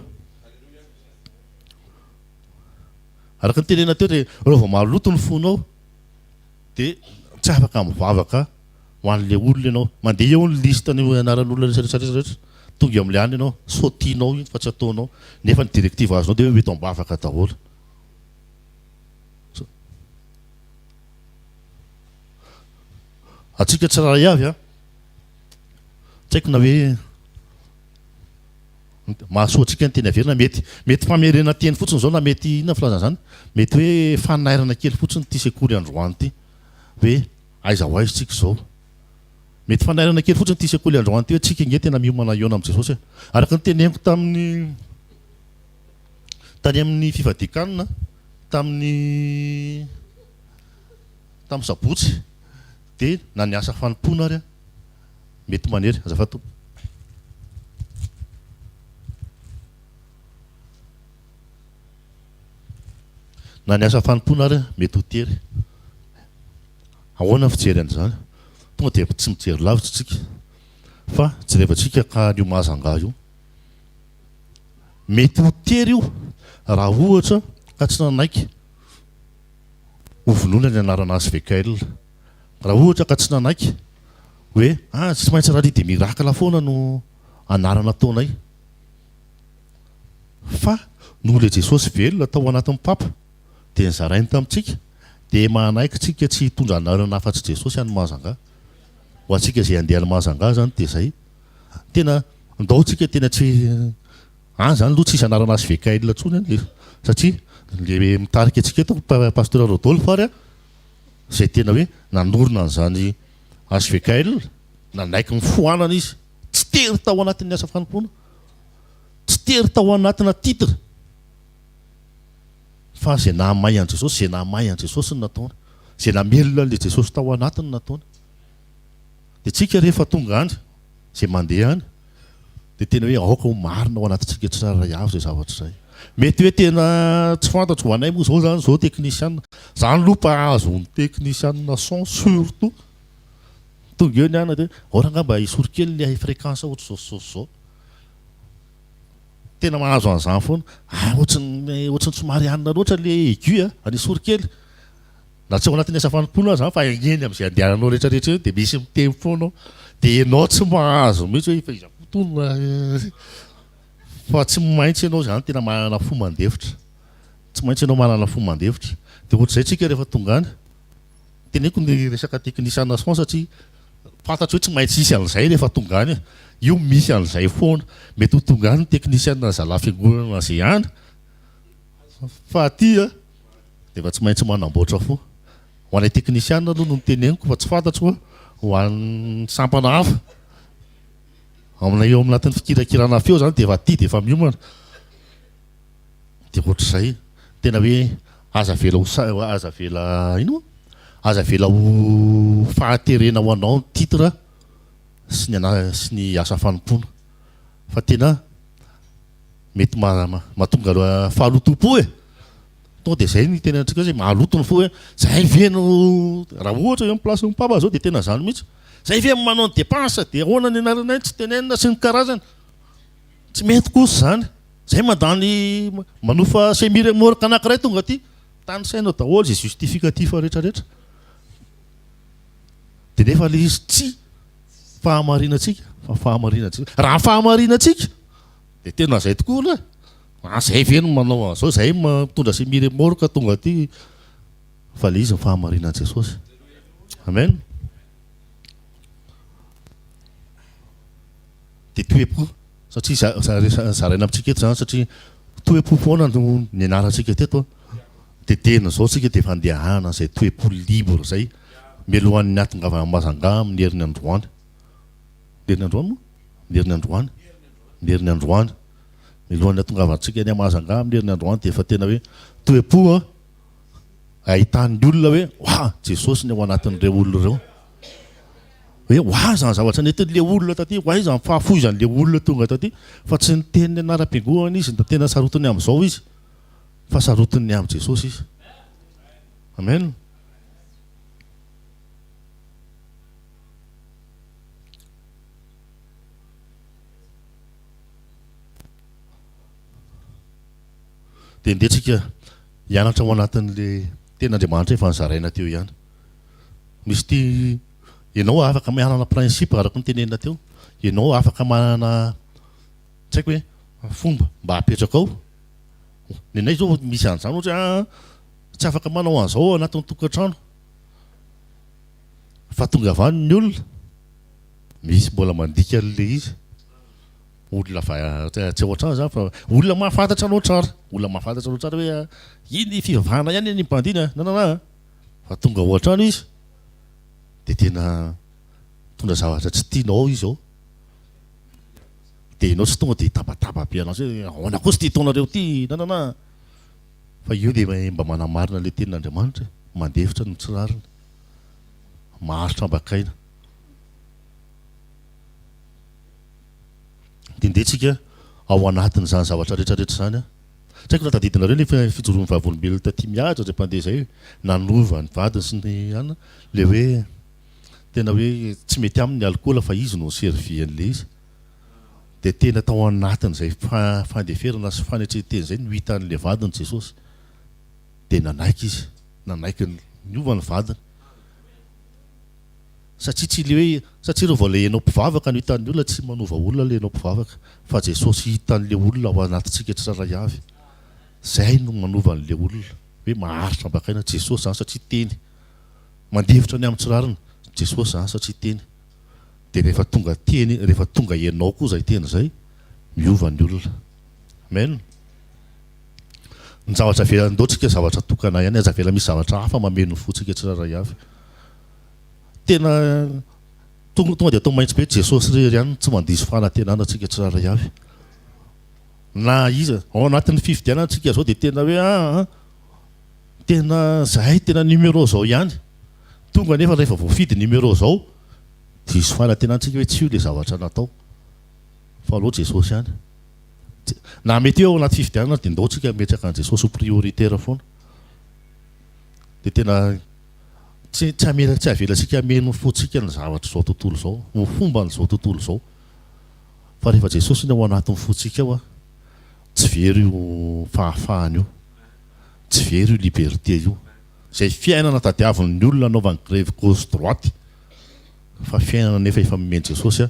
araka ny tenena teo rehefa vao maloto ny fonao de tsy afaka mivavaka ho an'le olona ianao mandeha eo ny lista ny anaran'olona rehetrarehetra tonga eo amin'le any ianao saotinao iny fa tsy ataonao nefa ny directive azonao de hoe mety ambavaka daholo atsika tsy raha avy tsy haiko na hoe mahasoa atsika ny teny averina mety famerena teny fotsiny zao na mety inona filazana zany mety hoe fanairana kely fotsiny ty sekoly androany ty hoe aiza ho aiza tsika zao mety fanairana kely fotsiny ty sekoly androany ty hoe tsika nge tena miomana iona amin'ny Jesosy araka ny teneniko tany amin'ny fivadikanina tamin'ny sabotsy de na ny asa fanompona ary mety manery azafady tompo na ny asa fanompona ary mety ho tery ahoana fijery an'izany tonga de tsy mijery lavitra tsika fa jerevantsika ka nio mahazanga io mety ho tery io raha ohatra ka tsy nanaiky hovonoina ny anarana hvkl raha ohatra ka tsy nanaiky hoe tsy maintsy raha ly de mirakla foana no anarana taonay fa no le Jesosy velona tao anatin'ny papa de nyzarainy tamintsika de manaiky tsika tsy hitondra anarana afa-tsy Jesosy any mahazanga ho atsika zay andeha ny mahazanga zany de zay tena ndao tsika tena tsy zany aloha tsisy anarana hvkl ntsony any satria le mitarika atsika eto pasteur Rodolphe ary zay tena hoe nanorona an'izany hvkl nanaiky mifoanana izy tsy tery tao anatin'ny asa fanompona tsy tery tao anatina titre fa zay nahamay an' Jesosy zay nahamay an' Jesosy ny nataona zay namelona an'le Jesosy tao anatiny nataona dia tsika rehefa tonga any zay mandeha any dia tena hoe aoka ho marina ao anatintsika tsara avy zay zavatra zay. Mety hoe tena tsy fantatro ho anay moa zao zany zao teknisiana zany lopa azo ny teknisiana son surtout tonga eo ny ana dia orangamba isory kely le fréquence ohatry zao tena mahazo an'izany foana ohatrany somary anina loatra le aigu anisory kely na tsy ao anatin'ny asa fanompoana zany fa agneny am'izay andehananao rehetrarehetra dia misy miteny foanao dia ianao tsy mahazo mihitsy hoe fa izakotona fa tsy maintsy ianao zany tena manana fo mandevitra tsy maintsy ianao manana fo mandevitra dia ohatr'izay tsika rehefa tonga any teneko ny resaka teknisiana son satria fantatro hoe tsy maintsy isy an'izay rehefa tonga any io misy an'izay foana mety ho tonga any teknisiana zalafiangonana zay any fa aty dia efa tsy maintsy manamboatra fo ho anay teknisiana aloha no niteneniko fa tsy fantatro ho an'ny sampana hafa aminay eo aminatin'ny fikirakirana feo zany dia efa aty dia efa miomana dia ohatr'izay tena hoe aza vela ho fahaterena ho anao ny titre sy ny asa fanompoana fa tena mety mahatonga fahalotom-po tonga dia zay ny tena antsika zay mahalotony fo hoe zay ve no raha ohatra hoe place mpapa zao dia tena zany mihitsy zay ve manao ny dépense dia ahoana ny anaranay tsy tenenina sy ny karazany tsy mety kosa zany zay mandany manofa semi-remorque anankiray tonga aty tany sainao daholo zay justificatif rehetrarehetra dia nefa le izy tsy fahamarinantsika fa fahamarinantsika raha fahamarinantsika dia tena zay tokoa zay ve no manao an'izao zay mitondra semi-remorque tonga aty fa le izy ny fahamarinan'i Jesosy. Amen. Dia toe-po satria zaraina amintsika eto zany satria toe-po foana no ny anarantsika teto dia tena zao tsika dia efa andehana zay toe-po libre zay mialohan'ny atongavana mazanga amin'ny herin'ny androany mialohan'ny atongavantsika ny amazanga amin'ny herin'ny androany dia efa tena hoe toe-po ahitany olona hoe Jesosy ny ao anatin'ireo olona ireo hoe zany zavatra netin'le olona taty zany fahafoizan'le olona tonga taty fa tsy ny teny anaram-piangohana izy da tena sarotiny amin'izao izy fa sarotiny amin'ny Jesosy izy. Amen. Dia ndetsika hianatra ao anatin'le ten'Andriamanitra efa nyzaraina teo ihany misy ty ianao afaka manana principe araka ny tenenina teo ianao afaka manana tsy haiko hoe fomba mba hapetraka ao ny anay zao misy an'izany ohatra tsy afaka manao an'izao anatin'ny tokantrano fa tonga avany ny olona misy mbola mandika an'le izy olona tsy ohatrany zany fa olona mahafantatra anao tsara hoe iny fivavahana ihany ny mpandina nanana fa tonga ohatrany izy dia tena tondra zavatra tsy tianao izy ao dia ianao tsy tonga dia tabataba be anao zay ahoana koa tsy tia taonareo ty nanana fa io dia mba manamarina le tenin'Andriamanitra mandevitra ny tsirariny maharitra ambakaina dia ndetsika ao anatin'izany zavatra rehetrarehetra zany tsy haiko natadidinareo le fijoroan'ny vavolombelona taty mihaja zay mpandeha zay nanova ny vadiny sy ny ana le hoe tena hoe tsy mety amin'ny alkoola fa izy no servian'le izy dia tena tao anatin'izay fandeferana sy fanetreteny zay no hitan'le vadiny Jesosy dia nanaiky izy nanaiky niova ny vadiny satria tsy le hoe satria rehefa le ianao mpivavaka no hitan'ny olona tsy manova olona le ianao mpivavaka fa Jesosy hitan'le olona ao anatintsika tsiraray avy zay no manova an'le olona hoe maharitra ambakaina Jesosy zany satria teny mandevitra ny amin'ny tsirariny Jesosy zany satria teny dia rehefa tonga ianao koa zay teny zay miova ny olona. Amen. Ny zavatra velandotsika zavatra tokana ihany aza vela misy zavatra hafa mameno fotsika tsiraray avy tena tonga dia atao maintsy be Jesosy rery ihany tsy mandiso fanantenana antsika tsiraray avy na iza ao anatin'ny fifidianana antsika zao dia tena hoe tena zahay tena numéro zao ihany tonga nefa rehefa voafidy numéro zao diso fahatena antsika hoe tsy io le zavatra natao fa aloha Jesosy ihany. Na mety eo anaty fifidianana dia ndao tsika metraka an Jesosy ho prioritaire foana. Dia tena tsy avelatsika ameno fotsika ny zavatra zao tontolo zao, ho fomba n'izao tontolo zao. Fa rehefa Jesosy ny ao anatin'ny fotsika ao tsy very io fahafahana io, tsy very io liberté io. Izay fiainana tadiavin'ny olona anaovany grève gauche droite, fa fiainana nefa efa mimeny Jesosy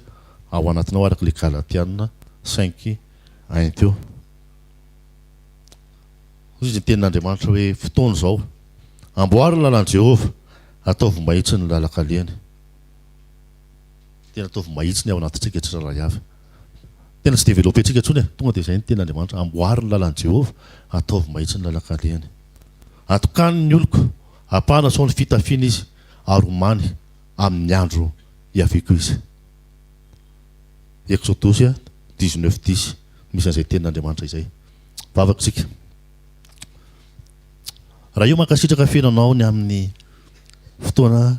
ao anatinao araka le Galatiana 5:1 teo. Izy ny tenin'Andriamanitra hoe fotoana izao, amboary ny lalan'i Jehova, ataovy mahitsy ny lalakaliany. Tena ataovy mahitsy ny ao anatintsika tsirairay avy. Tena tsy développé-tsika intsony tonga dia izay ny tenin'Andriamanitra, amboary ny lalan'i Jehova, ataovy mahitsy ny lalakaliany. Atokany ny oloko, apahana sao ny fitafiana izy, ary omany amin'ny andro hiaviko izy. Exodus 19:10 misy an'izay tenin'Andriamanitra izay. Vavaka isika. Raha io mankasitraka fiainanao ny amin'ny fotoana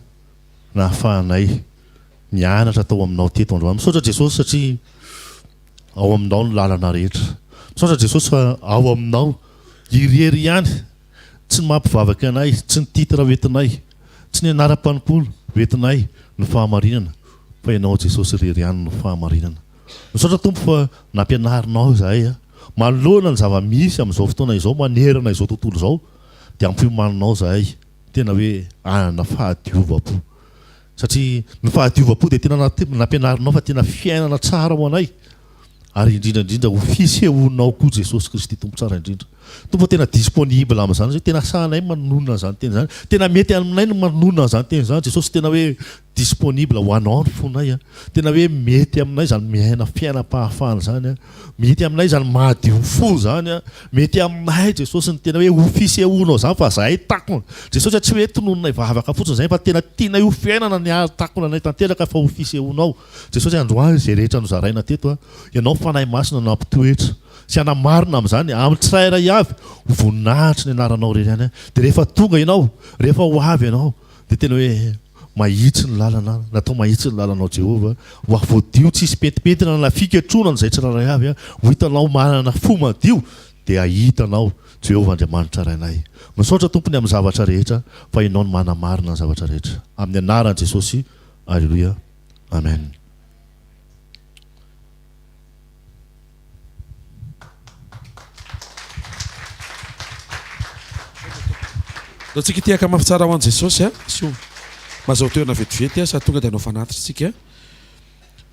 nahafahanay mianatra tao aminao teto androany. Misaotra Jesosy satria ao aminao ny lalana rehetra. Misaotra Jesosy fa ao aminao irery ihany, tsy ny mampivavaka anay, tsy ny titra hoentinay, tsy ny anaram-panompolo hoentinay ny fahamarinana, fa ianao Jesosy irery ihany no fahamarinana. Misaotra Tompo fa nampianarinao izahay manoloana ny zava-misy amin'izao fotoana izao, manerana izao tontolo izao, dia ampiomaninao izahay tena hoe anana fahadiova-po. Satria ny fahadiova-po dia tena nampianarinao fa tena fiainana tsara ho anay, ary indrindra ho fisehoanao koa Jesosy Kristy Tompo tsara indrindra. Tompo tena disponible amin'izany, tena sahanay manonona izany teny izany, tena mety aminay no manonona izany teny izany. Jesosy tena hoe disponible ho anao ny fonay, tena hoe mety aminay izany miaina fiainam-pahafahana izany, mety aminay izany madio fo izany, mety aminay Jesosy ny tena hoe ho fisehoanao izany fa zahay takona. Jesosy tsy hoe tonononay vavaka fotsiny izay fa tena tianay ho fiainana ny takona anay tanteraka fa ho fisehoanao. Jesosy androany izay rehetra nozaraina teto, ianao fanahy masina nampitoetra sy anamarina amin'izany amin'ny tsirairay avy ho voninahitra ny anaranao irery ihany. Dia rehefa tonga ianao, rehefa ho avy ianao, dia tena hoe mahitsy ny lalana, natao mahitsy ny lalanao Jehova, ho avodio tsisy petipetina na fiketronana izay tsirairay avy, ho hitanao manana fo madio, dia ahitanao Jehova Andriamanitra rainay. Misaotra Tompony amin'ny zavatra rehetra, fa ianao no manamarina ny zavatra rehetra. Amin'ny anaran'i Jesosy, alleluia, amen. Tsika tiaka mafy tsara ho an'i Jesosy sy mazao toerana vetivety sady tonga dia hanao fanatitra tsika.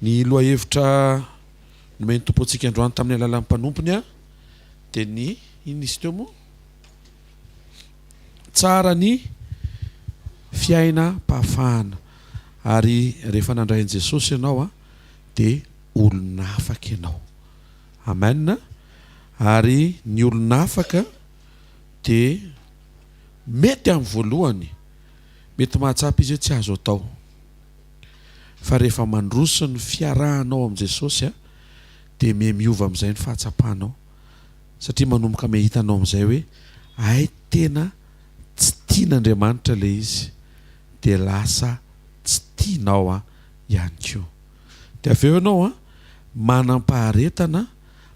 Ny loha hevitra nomeny tompo antsika androany tamin'ny alalan'ny mpanompony dia ny inona izy teo moa? Tsara ny fiainam-pahafahana. Ary rehefa nandray an'i Jesosy ianao dia olona afaka ianao. Amen. Ary ny olona afaka dia mety amin'ny voalohany mety mahatsapa izy hoe tsy azo atao, fa rehefa mandroso ny fiarahanao amin'i Jesosy dia miova amin'izay ny fahatsapanao, satria manomboka mihitanao amin'izay hoe ay tena tsy tian'Andriamanitra ilay izy, dia lasa tsy tianao ihany koa. Dia avy eo ianao manam-paharetana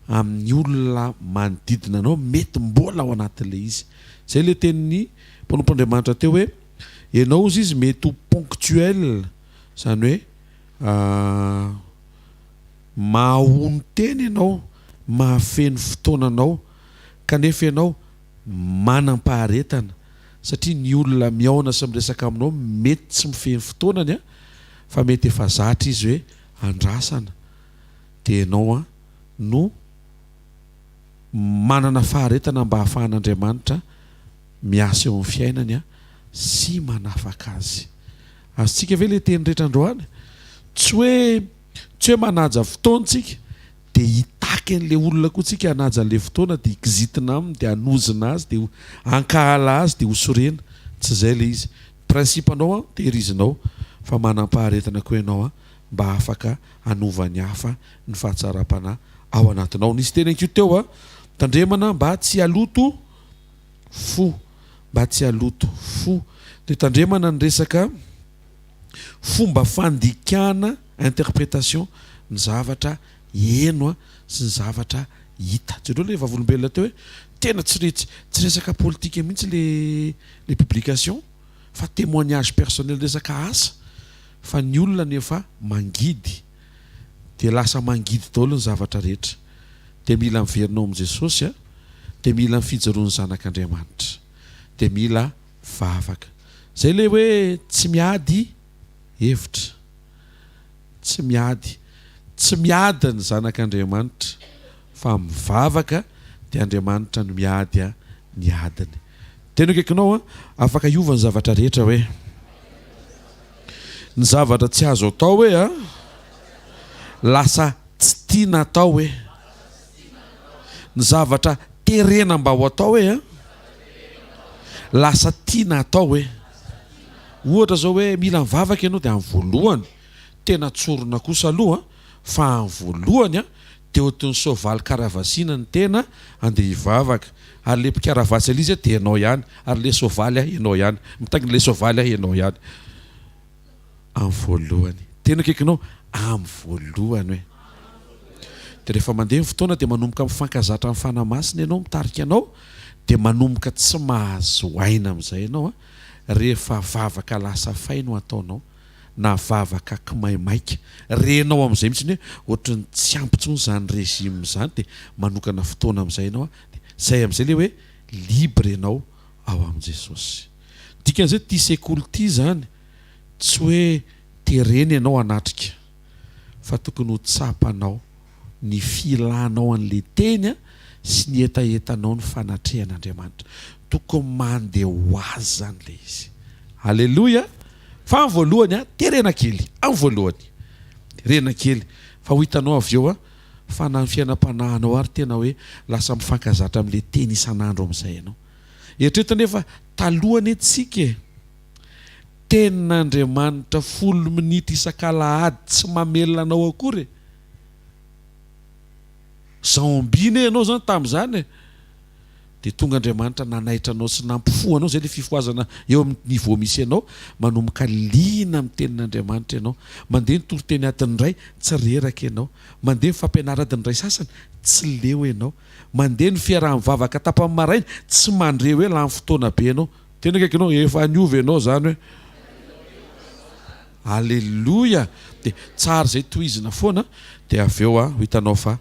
amin'ny olona manodidina anao mety mbola ao anatin'ilay izy. Zay ilay tenin'ny mpanompoandriamanitra teo hoe ianao izy izy mety ho ponctuel, izany hoe mahahony teny ianao, mahafeno fotoananao, kanefa ianao manam-paharetana, satria ny olona miaona sy miresaka aminao mety tsy mifeno fotoanany fa mety efa zatra izy hoe andrasana, dia ianao no manana faharetana mba hahafahan'Andriamanitra miasa eo amin'ny fiainany sy manafaka azy. Azontsika ve le teny rehetra androany? Tsy hoe manaja fotoantsika dia hitaky an'ilay olona koa tsika hanaja an'ilay fotoana dia hikizitina aminy dia hanozina azy dia hankahala azy dia hosorena. Tsy izay ilay izy. Prinsipa anao tehirizinao fa manam-paharetana koa ianao mba afaka hanovany hafa ny fahatsara-panahy ao anatinao. Nisy teny an'io teo tandremana mba tsy haloto fo, mba tsy haloto fo. Dia tandremana ny resaka fomba fandikana interprétation ny zavatra eno sy ny zavatra hita. Jereo le vavolombelona teo hoe tena tsy resaka politika mihitsy le publication fa témoignage personnel resaka asa fa ny olona nefa mangidy de lasa mangidy daholo ny zavatra rehetra. De mila miverinao amin'i Jesosy de mila mifijeroan'ny zanak'Andriamanitra de mila vavaka. Zay le hoe tsy miady hevitra, tsy miady ny zanak'Andriamanitra fa mivavaka de Andriamanitra no miady ny adiny. Tena akaikinao afaka hiova ny zavatra rehetra hoe ny zavatra tsy azo atao hoe lasa tsy tiana atao hoe ny zavatra terena mba ho atao hoe lasa tiana atao hoe. Ohatra zao hoe mila mivavaka ianao de amin'ny voalohany tena tsorona kosa aloha fa amin'ny voalohany de ohatiny soavaly karavasina ny tena andeha hivavaka ary le mpikaravasy alizy de ianao ihany ary le soavaly ianao ihany mitagny le soavaly ianao ihany amin'ny voalohany. Tena akaikinao amin'ny voalohany hoe de rehefa mandeha ny fotoana de manomboka mifankazatra amin'ny fanamasina ianao mitarika anao de manomboka tsy mahazo aina amin'izay ianao rehefa vavaka lasa faino ataonao na vavaka kimaimaika renao amin'izay mihitsy hoe ohatrany tsy ampitsony zany régime zany de manokana fotoana amin'izay ianao de zay amin'izay le hoe libre ianao ao amin'i Jesosy. Dikan'izay ty sekoly ty zany tsy hoe tereny ianao anatrika fa tokony ho tsapanao ny filanao an'le teny sy ny etaetanao ny fanatrehan'Andriamanitra. Tokony mandeha ho azy zany le izy. Halleloja. Fa amin'ny voalohany terena kely amin'ny voalohany terena kely fa ho hitanao avy eo fa na ny fiainam-panahanao ary tena hoe lasa mifankazatra amin'le teny isan'andro amin'izay ianao. Eritrereto nefa talohany antsika tenin'Andriamanitra 10 minitra isan-kalahady tsy mamelona anao akory. Zambine ianao zany tamin'izany de tonga Andriamanitra nanaitra anao sy nampifo anao zay le fifoazana eo amin'ny niveau misy ianao manomboka lina amin'ny tenin'Andriamanitra ianao mandeha ny toroteny adiny iray tsy reraka ianao mandeha ny fampianaradiny iray sasany tsy leo ianao mandeha ny fiaraha-mivavaka tapany maraina tsy mandreo hoe la ny fotoana be ianao. Tena kaiky ianao efa niova ianao zany hoe alleloja. De tsara zay tohizina foana de avy eo hitanao fa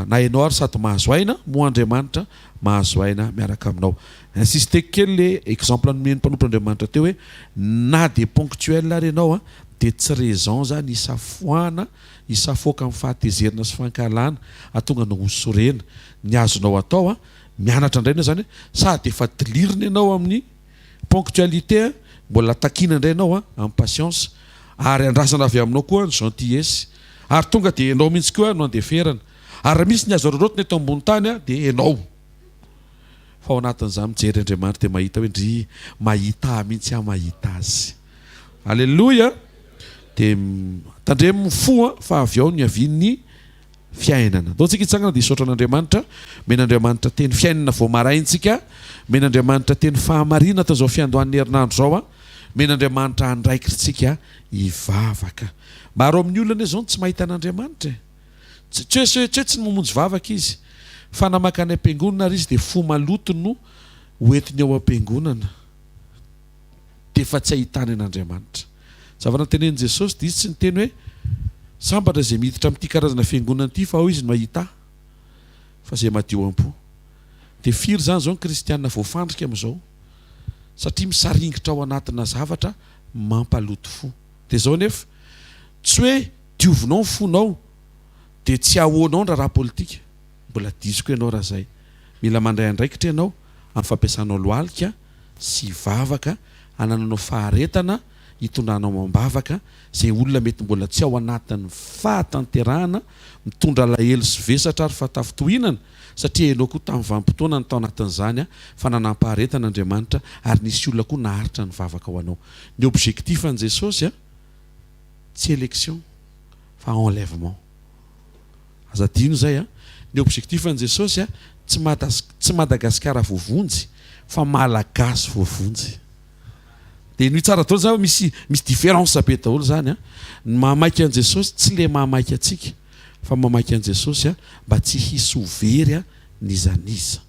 na ianao ary sady mahazo aina moa Andriamanitra mahazo aina miaraka aminao. Insiste kely le exemple nomeny mpanompon'Andriamanitra teo hoe na de ponctuel ary ianao de tsy raison zany isafoana isafoaka amin'ny fahatezerina sy fankalana atonga no hosorena ny azonao atao mianatra indray ianao zany sady efa tilirina ianao amin'ny ponctualité mbola takina indray ianao amin'ny patience ary andrasana avy aminao koa ny gentillesse ary tonga de ianao mihitsy koa no andeferana ary raha misy ny azo rorotiny eto ambony tany de ianao fa ao anatin'izany mijery Andriamanitra de mahita hoe ndry mahita mihitsy mahita azy. Alleloja. De tandremo mifo fa avy ao ny avin'ny fiainana. Ataontsika hitsangana de hisaotra an'Andriamanitra, men'Andriamanitra teny fiainana vao maraintsika, men'Andriamanitra teny fahamarina atao zao fiandohan'ny herinandro zao men'Andriamanitra andraikitsika hivavaka. Maro amin'ny olona zao tsy mahita an'Andriamanitra tsy mamonjy vavaka izy fa namakany am-piangonana ary izy de fo maloto no hoentiny ao am-piangonana de fa tsy ahitany an'Andriamanitra. Zavana tenen'i Jesosy de izy tsy niteny hoe sambatra zay miditra amin'ity karazana fiangonana ity fa ao izy no mahita fa zay madio am-po. De firy zany zao ny kristianina voafandrika amin'izao satria misaringitra ao anatina zavatra mampaloto fo. De zao nefa tsy hoe diovinao ny fonao de tsy ahoanao ny raha politika mbola disiko ianao raha zay. Mila mandray andraikitra ianao amin'ny fampiasanao lohalika sy vavaka anananao faharetana hitondranao mambavaka zay olona mety mbola tsy ao anatin'ny fahatanterahana mitondra lahelo sy vesatra ary fatafitohinana satria ianao koa tamin'ny vanim-potoana ny tao anatin'izany fa nanampaharetana Andriamanitra ary nisy olona koa naharitra ny vavaka ho anao. Ny objectif an' Jesosy tsy élection fa enlèvement. Azadino zay ny objectif an' Jesosy tsy Madagasikara voavonjy fa malagasy voavonjy. dia ny tsara daholo zany misy différence be daholo zany a ny mahamaiky an' jesosy tsy le mahamaiky atsika fa mamaiky an' jesosy a mba tsy hisy overy a nizaniza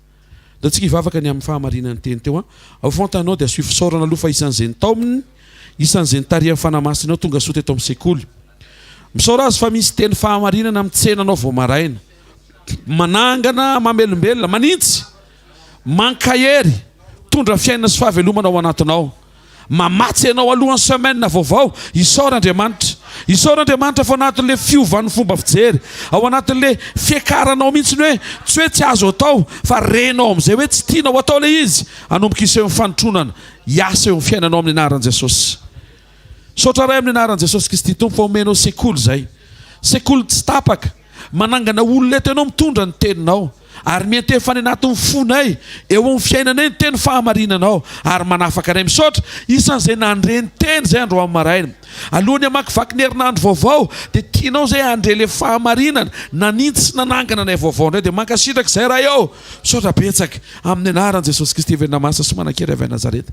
da tsika hivavaka ny amin'ny fahamarinany teny teo a ao fontanao dia asoi fisaorana aloha fa isan'izay ny taominy isan'izay ny tarihan'ny fanamasinao tonga soa teto amin'ny sekoly misaora azy fa misy teny fahamarinana amin'ny tsenanao vao maraina manangana mamelombelona manintsy mankahery tondra fiainana sy fahavelomana ao anatinao mamatsy ianao alohan'ny semaine vaovao isaorandriamanitra fa anatin'le fiovan'ny fomba fijery ao anatin'le fiakaranao mihitsy ny hoe tsy hoe tsy azo atao fa renao am'izay hoe tsy tianao atao le izy anomboka iseho amin'ny fanotronana hiasa eo amin'ny fiainanao amin'ny anaran'i Jesosy saotra ray amin'ny anaran'i Jesosy Kristy tompo fa omenao sekoly zay sekoly tsy tapaka manangana olona eto ianao mitondra ny teninao ary miantefany anatin'ny fonay eo amin'ny fiainanay ny teny fahamarinanao ary manafaka anay misaotra isan'izay nandre ny teny zay andro amin'ny maraina alohany amakivaky ny herinandro vaovao dia tianao zay andre le fahamarinana nanintsy sy nanangana anay vaovao indray dia mankasitraka izay raha eo misaotra betsaka amin'ny anaran'i Jesosy Kristy venamasa sy manan-kery avy Nazareta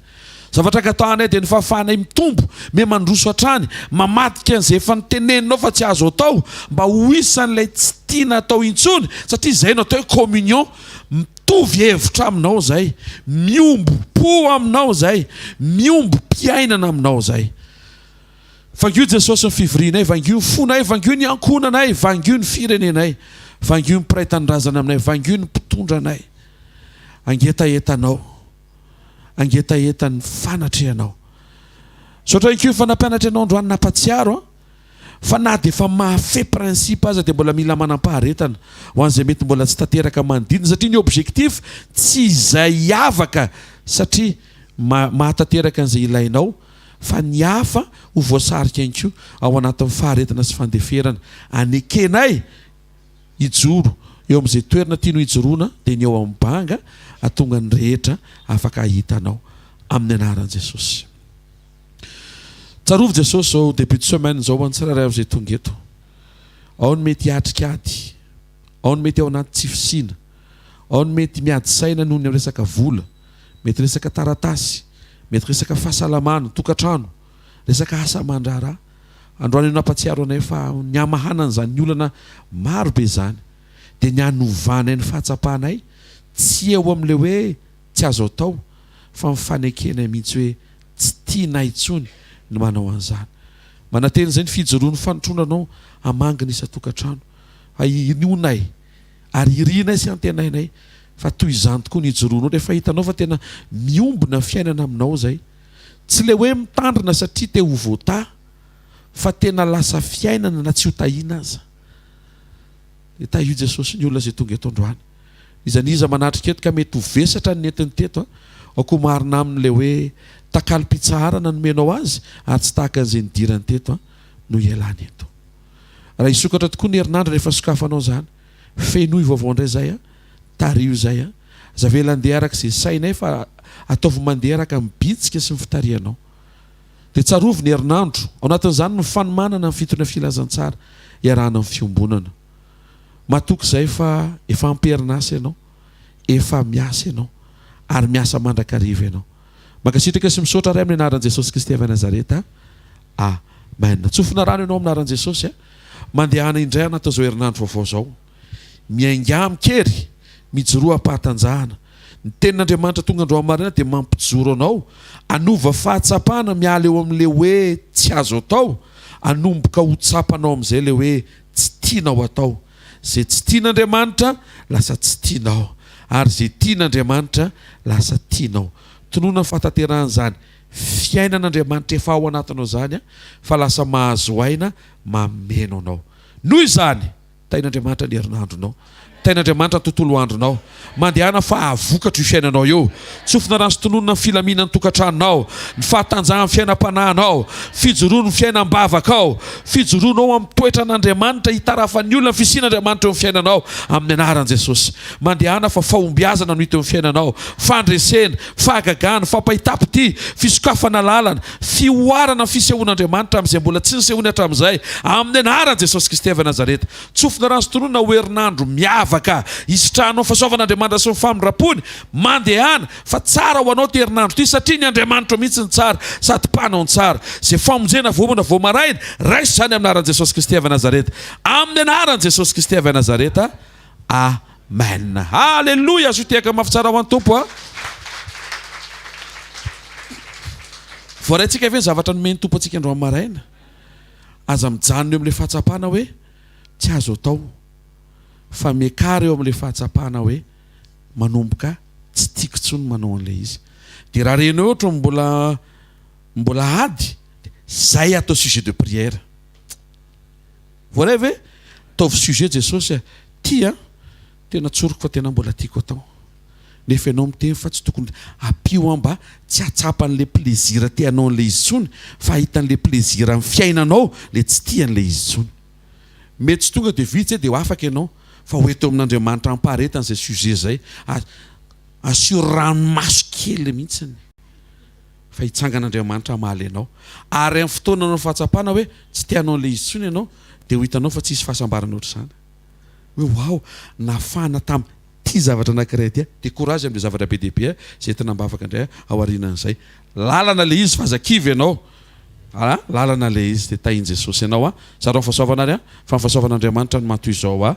zavatra kataonay dia ny fahafahanay mitombo me mandroso hatrany mamadika an'izay efa niteneninao fa tsy azo atao mba ho isan'ilay tsy tiana atao intsony satria izay no atao hoe communion mitovy hevitra aminao zay miombo po aminao zay miombo mpiainana aminao zay vangio Jesosy ny fivorianay vangio ny fonay vangio ny ankonanay vangio ny firenenay vangio ny mpiray-tanorazana aminay vangio ny mpitondra anay angetaetanao angetaetan'ny fanatrehanao saotra ikio fa nampianatra ianao androany nampatsiaro fa na dia efa mahafe principe aza dia mbola mila manam-paharetana ho an'izay mety mbola tsy tanteraka manodidina satria ny objectif tsy izay havaka satria mahatanteraka an'izay ilainao fa ny hafa ho voasarika inkio ao anatin'ny faharetana sy fandeferana anekenay hijoro eo amin'izay toerana tiano hijoroana dia ny eo amin'ny banga atonga ny rehetra afaka hitanao amin'ny anaran'i Jesosy tsarovy Jesosy zao début de semaine zao any tsiraray amin'izay tonga eto ao ny mety hiatrika ady ao ny mety ao anaty tsy fisina ao ny mety miady saina noho ny resaka vola mety resaka taratasy mety resaka fahasalamana tokantrano resaka asa mandrara androany io nampatsiaro anay fa ny amahanana zany ny olana maro be zany dia ny anovanay ny fahatsapanay tsy eo amin'le hoe tsy azo atao fa mifanekenay mihitsy hoe tsy tianay intsony ny manao an'izany manateny zay ny fijoroan'ny fanotronanao amangina isa-tokantrano fa inonay ary irinay sy antenainay fa toy izany tokoa ny hijoroanao rehefa hitanao fa tena miombona fiainana aminao zay tsy le hoe mitandrina satria te ho voata fa tena lasa fiainana na tsy ho tahina aza dia ta io Jesosy ny olona zay tonga eto androany izaniza manatrika eto ka mety ho vesatra ny entiny teto ao koa marina amin'le hoe takalo-pitsarana nomenao azy ary tsy tahaka an'izay nidirany teto no ialany eto raha isokatra tokoa ny herinandro rehefa sokafanao zany fenoy vaovao indray zay tario zay zavelandeha araka izay sainay fa ataovy mandeha araka mibitsika sy ny fitarianao dia tsarovy ny herinandro ao anatin'izany ny fanomanana ny fitona filazantsara iarahana amin'ny fiombonana matoky izay fa efa amperinasa ianao efa miasa ianao ary miasa mandrakariva ianao mankasitraka sy misaotra ray amin'ny anaran'i Jesosy Kristy avy Nazareta amen tsofina rano ianao amin'ny anaran'i Jesosy mandehana indray anatin'izao herinandro vaovao zao miainga mikery mijoroa ampahatanjahana ny tenin'Andriamanitra tonga andro marina dia mampijoro anao anova fahatsapana miala eo amin'le hoe tsy azo atao anomboka ho tsapanao amin'izay le hoe tsy tianao atao zay tsy tian'Andriamanitra lasa tsy tianao ary zay tian'Andriamanitra lasa tianao tonoana ny fahatanteran'izany fiainan'Andriamanitra efa ao anatinao zany fa lasa mahazo aina mameno anao noho izany tain'Andriamanitra ny herinandronao tain'Andriamanitra ny tontolo andronao mandehana fa avokatra io fiainanao eo tsofina rano sy tononona ny filamina ny tokantranonao ny fahatanjahan'ny fiainam-panahinao fijoroa ny fiainam-bavakao fijoroanao amin'ny toetra an'Andriamanitra hitarafan'ny olona ny fisian'Andriamanitra eo amin'ny fiainanao amin'ny anaran'i Jesosy mandehana fa fahombiazana no hita eo amin'ny fiainanao fandresena fahagagana fampahitapity fisokafana lalana fioarana ny fisehoan'Andriamanitra amin'izay mbola tsy nisehony hatramin'izay amin'ny anaran'i Jesosy Kristy avy Nazareta tsofina rano sy tononona ho herinandro miavaka afaka isitranao fahasoavan'Andriamanitra sy ny famindram-pony mandehana fa tsara ho anao terinandro ty satria ny Andriamanitra mihitsy ny tsara sady mpanao ny tsara zay famonjena vomana vao maraina raiso zany amin'ny anaran'i Jesosy Kristy avy Nazareta amin'ny anaran'i Jesosy Kristy avy Nazareta amen halleloia azo tiaka mafy tsara ho an'ny tompo a voaraintsika ve ny zavatra nomeny tompo antsika andro amin'ny maraina aza mijanona eo amin'ilay fahatsapana hoe tsy azo atao fa miakara eo amin'ilay fahatsapana hoe manomboka tsy tiako tsony manao an'ilay izy dia raha reny ohatra mbola ady zay atao sujet de prière voaray ve taovy sujet Jesosy tia tena tsoroko fa tena mbola tiako atao nefa ianao miteny fa tsy tokony apio mba tsy atsapan'ilay plaisir te anao an'ilay izy tsony fa hitan'ilay plaisir amin'ny fiainanao le tsy tian'ilay izy tsony mety tsy tonga dia vitsy dia ho afaka ianao fa hoeto amin'Andriamanitra ampaharetana izay sujet zay asio ranomaso kely mihitsiny fa hitsangan'Andriamanitra hamaly ianao ary amin'ny fotoana anao fahatsapana hoe tsy tianao an'ilay izy tsony ianao dia ho hitanao fa tsisy fahasambarana ohatr' izany hoe wow nafana tamin'ny ty zavatra anankiray ty dia courage amin'ilay zavatra be dehibe zay tena mba afaka indray ao aorianan'izay lalana le izy fa zakivy ianao lalana le izy dia tahin' Jesosy ianao zarao fahasoavana ary fa ny fahasoavan'Andriamanitra no matoy izao